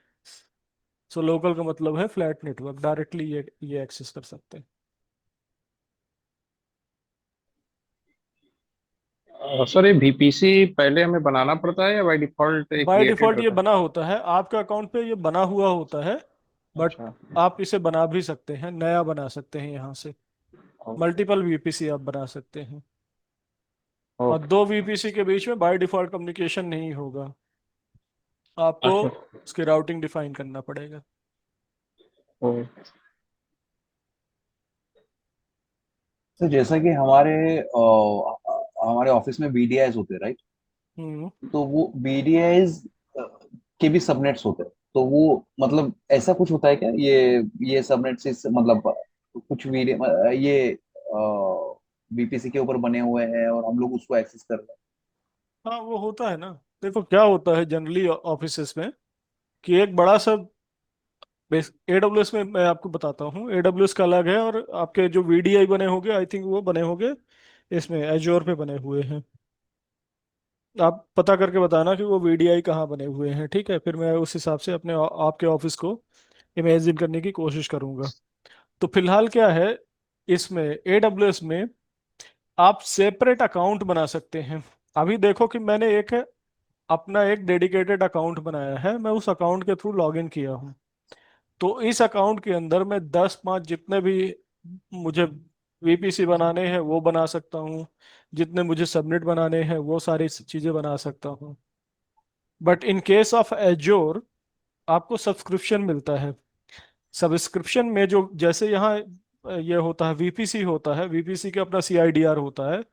सो लोकल का मतलब है फ्लैट नेटवर्क, डायरेक्टली ये एक्सेस कर सकते हैं। सर ये VPC पहले हमें बनाना पड़ता है या by default by created default ये रहता है? बना होता है आपके अकाउंट पे, ये बना हुआ होता है। बट अच्छा। आप इसे बना भी सकते हैं, नया बना सकते हैं यहाँ से। ओके। मल्टीपल वीपीसी आप बना सकते हैं। और ओके। दो वीपीसी के बीच में बाय डिफॉल्ट कम्युनिकेशन नहीं होगा, आपको अच्छा। उसकी राउटिंग डिफाइन करना पड़ेगा। तो जैसा कि हमारे ऑफिस में बीडीआईज होते हैं, राइट? हम्म। तो वो बीडीआईज के भी सबनेट्स होते हैं, तो वो मतलब ऐसा कुछ होता है क्या? ये सबनेट्स इस मतलब कुछ वीडियो ये बीपीसी के ऊपर बने हुए हैं और हम लोग उसको एक्सेस कर रहे हाँ वो होता है ना। देखो क्या होता है जनरली ऑफिसेस में, कि एक बड़ा सा बेस एडब्ल्यूएस में मैं आपको बताता हूँ। एडब्ल्यूएस का अलग है, और आपके जो वीडीआई बने होंगे, आई थिंक वो बने होंगे इसमें एज्योर पे बने हुए हैं। आप पता करके बताना कि वो वीडीआई कहाँ बने हुए हैं, ठीक है? फिर मैं उस हिसाब से अपने आपके ऑफिस को इमेजिन करने की कोशिश करूंगा। तो फिलहाल क्या है, इसमें एडब्ल्यूएस में आप सेपरेट अकाउंट बना सकते हैं। अभी देखो कि मैंने एक अपना एक डेडिकेटेड अकाउंट बनाया है, मैं उस अकाउंट के थ्रू लॉगिन किया हूँ। तो इस अकाउंट के अंदर मैं 10 5 जितने भी मुझे वीपीसी बनाने हैं वो बना सकता हूँ, जितने मुझे सबनेट बनाने हैं वो सारी चीज़ें बना सकता हूँ। But in case of azure आपको सब्सक्रिप्शन मिलता है। सब्सक्रिप्शन में जो जैसे यहाँ ये होता है, वीपीसी होता है, वीपीसी का अपना सीआईडीआर होता है।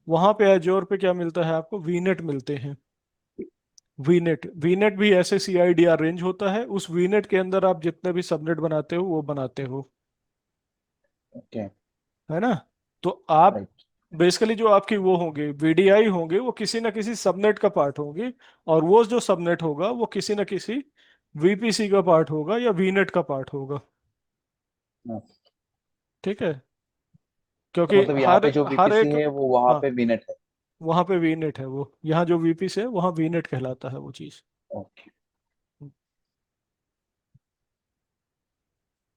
वहाँ पे एज्योर पे क्या मिलता है आपको, वीनेट मिलते हैं। वीनेट वीनेट भी ऐसे सीआईडीआर रेंज होता है, उस वीनेट के अंदर आप जितने भी सबनेट बनाते हो वो बनाते हो, हैं। ओके। है ना? तो आप राइट। बेसिकली जो आपकी वो होंगे वीडीआई होंगे, वो किसी ना किसी सबनेट का पार्ट होंगे। और वो जो सबनेट होगा वो किसी ना किसी वीपीसी का पार्ट होगा या वीनेट का पार्ट होगा, ठीक है? तो क्योंकि मतलब यहाँ हर पे जो हर वीपीसी एक, है वो वहाँ हाँ, पे वीनेट है। वहाँ पे वीनेट है, वो यहाँ जो वीपीसी है वहाँ वीनेट कहलाता है वो चीज़। ओके।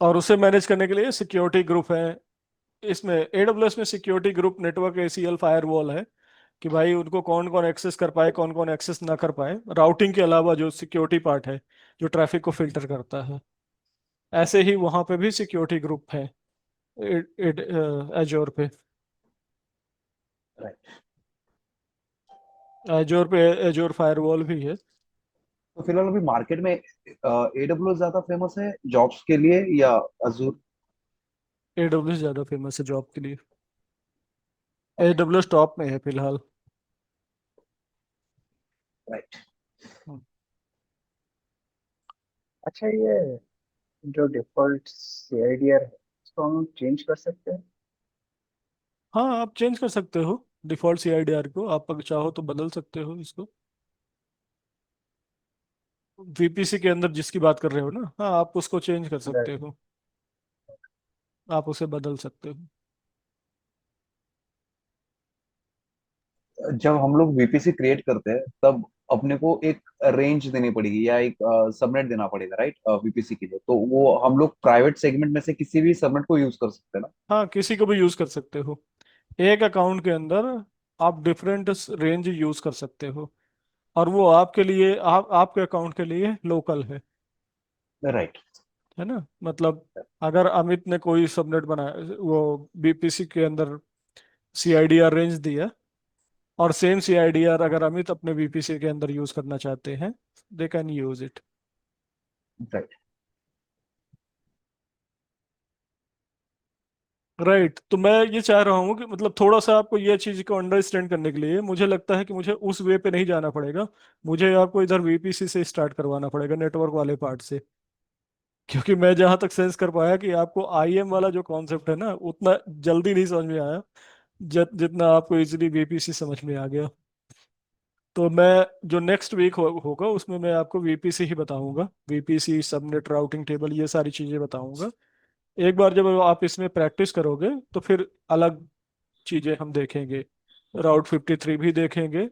और उसे मैनेज करने के लिए सिक्योरिटी ग्रुप है। इसमें एडब्ल्यूएस में security group network ACL firewall है, कि भाई उनको कौन कौन एक्सेस कर पाए, कौन कौन एक्सेस ना कर पाए, राउटिंग के अलावा जो सिक्योरिटी पार्ट है जो ट्रैफिक को फिल्टर करता है। ऐसे ही वहाँ पे भी सिक्योरिटी ग्रुप है एजोर पे। राइट। एजोर पे एजोर फायरवॉल भी है। तो फिलहाल अभी मार्केट में एडब्ल्यूएस ज्यादा फेमस है जॉब्स के लिए या अजूर? एडब्ल्यूएस ज़्यादा फेमस है जॉब के लिए। ओके। एडब्ल्यूएस टॉप में है फिलहाल। राइट। हम्म। अच्छा, ये जो डिफॉल्ट CIDR है इसको हम चेंज कर सकते हैं? हाँ आप चेंज कर सकते हो डिफॉल्ट सीआईडीआर को, आप अगर चाहो तो बदल सकते हो इसको। वीपीसी के अंदर जिसकी बात कर रहे हो ना, हाँ आप उसको चेंज कर सकते Right. हो, आप उसे बदल सकते हो। जब हम लोग वीपीसी क्रिएट करते हैं तब अपने को एक रेंज देनी पड़ेगी या एक सबनेट देना पड़ेगा, राइट? वीपीसी के लिए तो वो हम लोग प्राइवेट सेगमेंट में से किसी भी सबनेट को यूज कर सकते हैं ना? हाँ किसी को भी यूज कर सकते हो, एक अकाउंट के अंदर आप डिफरेंट रेंज यूज कर सकते हो। और वो आपके लिए, आपके अकाउंट के लिए लोकल राइट। है ना? मतलब अगर अमित ने कोई सबनेट बनाया, वो बीपीसी के अंदर सीआईडीआर रेंज दिया, और सेम सीआईडीआर अगर अमित अपने बीपीसी के अंदर यूज करना चाहते हैं, they can use it. Right. Right. तो मैं ये चाह रहा हूँ कि मतलब थोड़ा सा आपको ये चीज़ को अंडरस्टैंड करने के लिए मुझे लगता है कि मुझे उस वे पे नहीं जाना पड़ेगा। मुझे आपको इधर वीपीसी से स्टार्ट करवाना पड़ेगा, नेटवर्क वाले पार्ट से। क्योंकि मैं जहाँ तक सेंस कर पाया कि आपको आईएम वाला जो कॉन्सेप्ट है ना, उतना जल्दी नहीं समझ में आया जितना आपको इजीली वीपीसी समझ में आ गया। तो मैं जो नेक्स्ट वीक होगा उसमें मैं आपको वीपीसी ही बताऊंगा, वीपीसी सबनेट राउटिंग टेबल ये सारी चीज़ें बताऊंगा। एक बार जब आप इसमें प्रैक्टिस करोगे तो फिर अलग चीजें हम देखेंगे। राउट 53 भी देखेंगे,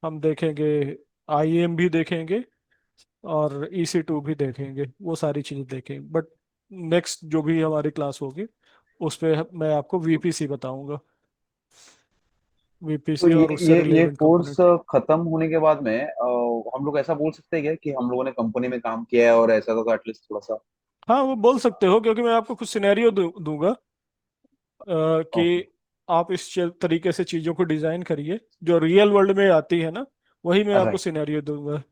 हम देखेंगे आईएम भी देखेंगे, और EC2 भी देखेंगे, वो सारी चीजें देखेंगे। बट नेक्स्ट जो भी हमारी क्लास होगी उस पे मैं आपको वीपीसी बताऊंगा। तो वीपीसी और उससे ये रिलेवेंट कोर्स कंपोनेंट। खत्म होने के बाद में हम लोग ऐसा बोल सकते हैं क्या कि हम लोगों ने कंपनी में काम किया है और ऐसा तो एटलीस्ट थोड़ा सा। हाँ वो बोल सकते हो, क्योंकि मैं आपको कुछ सिनेरियो दूंगा ओके। कि आप इस तरीके से चीज़ों को डिज़ाइन करिए जो रियल वर्ल्ड में आती है ना, वही मैं आपको राइट। सिनेरियो दूंगा।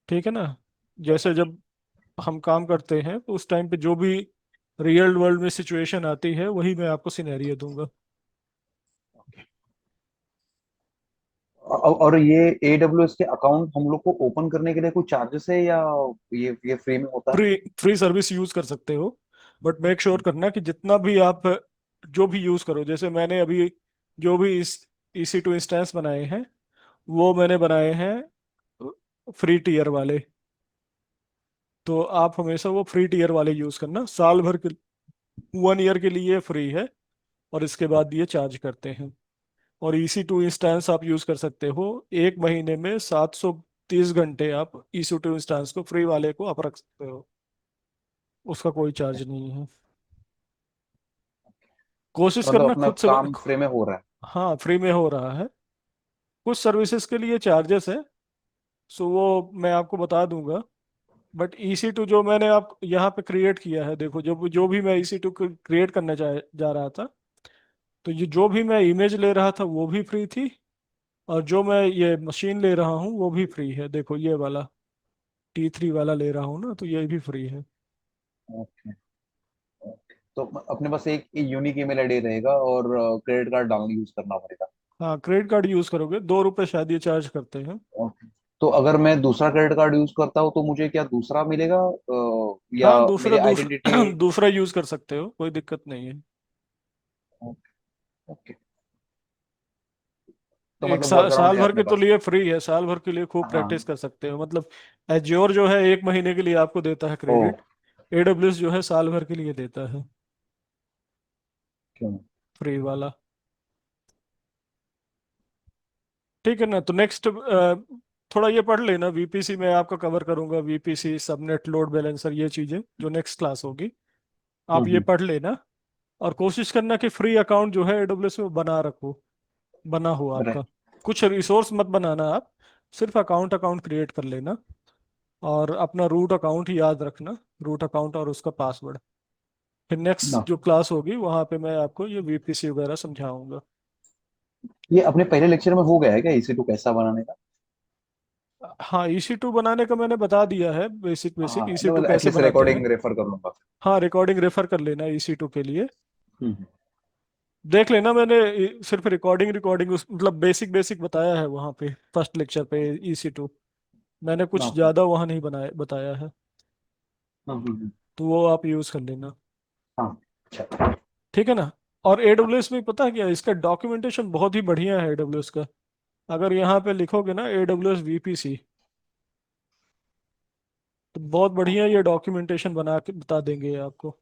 ठीक है ना। जैसे जब हम काम करते हैं तो उस टाइम पे जो भी रियल वर्ल्ड में सिचुएशन आती है वही मैं आपको सिनेरियो दूंगा। और ये AWS के अकाउंट हम लोग को ओपन करने के लिए कोई चार्जेस है या ये फ्री में होता है? फ्री फ्री सर्विस यूज कर सकते हो, बट मेक श्योर करना कि जितना भी आप जो भी यूज करो, जैसे मैंने अभी जो भी इस EC2 इंस्टेंस बनाए हैं वो मैंने बनाए हैं फ्री टीयर वाले। तो आप हमेशा वो फ्री टीयर वाले यूज करना। साल भर के 1 ईयर के लिए फ्री है और इसके बाद ये चार्ज करते हैं। और EC2 इंस्टेंस आप यूज कर सकते हो, एक महीने में 730 घंटे आप EC2 इंस्टेंस को फ्री वाले को आप रख सकते हो, उसका कोई चार्ज नहीं है। कोशिश तो मतलब करना अपना खुद से काम फ्री में हो रहा है। हाँ फ्री में हो रहा है। कुछ सर्विसेज के लिए चार्जेस है, सो वो मैं आपको बता दूंगा। बट EC2 जो मैंने आप यहाँ पे क्रिएट किया है, देखो जो जो भी मैं EC2 क्रिएट करने जा रहा था, तो ये जो भी मैं इमेज ले रहा था वो भी फ्री थी, और जो मैं ये मशीन ले रहा हूँ वो भी फ्री है। देखो ये वाला T3 वाला ले रहा हूँ ना, तो ये भी फ्री है। ओके। ओके, तो अपने पास एक यूनिक ईमेल आईडी रहेगा और क्रेडिट कार्ड डाउन यूज करना पड़ेगा। हाँ क्रेडिट कार्ड यूज करोगे, 2 रुपये शायद ये चार्ज करते हैं। ओके। तो अगर मैं दूसरा क्रेडिट कार्ड यूज करता हूँ तो मुझे क्या दूसरा मिलेगा या हाँ मेरी दूसरा आइडेंटिटी? दूसरा दूसरा यूज कर सकते हो, कोई दिक्कत नहीं है। ओके। ओके। तो मतलब वर्कअराउंड साल है भर अपने के तो पास। लिए फ्री है, साल भर के लिए खूब प्रैक्टिस हाँ। कर सकते हो। मतलब एज्योर जो है 1 महीने के लिए आपको देता है ओ। क्रेडिट, AWS जो है साल भर के लिए देता है क्यों? फ्री वाला। ठीक है ना। तो नेक्स्ट थोड़ा ये पढ़ लेना, VPC में आपका कवर करूंगा, VPC सबनेट लोड बैलेंसर, ये चीजें जो नेक्स्ट क्लास होगी आप ये हम्म। पढ़ लेना। और कोशिश करना कि फ्री अकाउंट जो है AWS में बना रखो, बना हो राइट। आपका। कुछ रिसोर्स मत बनाना आप, सिर्फ अकाउंट अकाउंट क्रिएट कर लेना। और अपना रूट अकाउंट ही याद रखना, रूट अकाउंट और उसका पासवर्ड। फिर नेक्स्ट ना, जो क्लास होगी वहां पे मैं आपको ये VPC वगैरह समझाऊंगा। ये अपने पहले लेक्चर में हो गया है क्या EC2 कैसा बनाने का? हाँ EC2 बनाने का मैंने बता दिया है, बेसिक बेसिक हाँ, EC2 कैसे एटलीस्ट बनाते हैं। रिकॉर्डिंग रेफर कर लूंगा। हाँ रिकॉर्डिंग रेफर कर लेना EC2 के लिए। हम्म। देख लेना, मैंने सिर्फ रिकॉर्डिंग रिकॉर्डिंग मतलब बेसिक बेसिक बताया है वहाँ पे फर्स्ट लेक्चर पे EC2। मैंने कुछ ओके। ज़्यादा वहाँ नहीं बताया है, तो वो आप यूज़ कर लेना। हाँ। अच्छा। ठीक है ना। और AWS में पता है क्या, इसका डॉक्यूमेंटेशन बहुत ही बढ़िया है AWS का। अगर यहाँ पे लिखोगे ना AWS VPC, तो बहुत बढ़िया ये डॉक्यूमेंटेशन बना के बता देंगे ये आपको।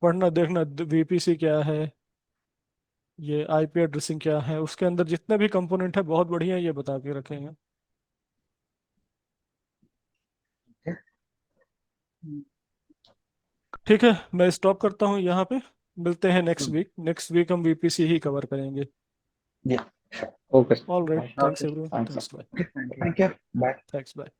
पढ़ना देखना VPC क्या है, ये IP एड्रेसिंग क्या है, उसके अंदर जितने भी कंपोनेंट है बहुत बढ़िया ये बता के रखे हैं। ठीक है, मैं स्टॉप करता हूँ यहाँ पे। मिलते हैं नेक्स्ट वीक हम VPC ही कवर करेंगे। या। Okay all right, bye. Thanks okay, everyone, thanks. Thanks bye. Thank you. Bye. Thanks bye.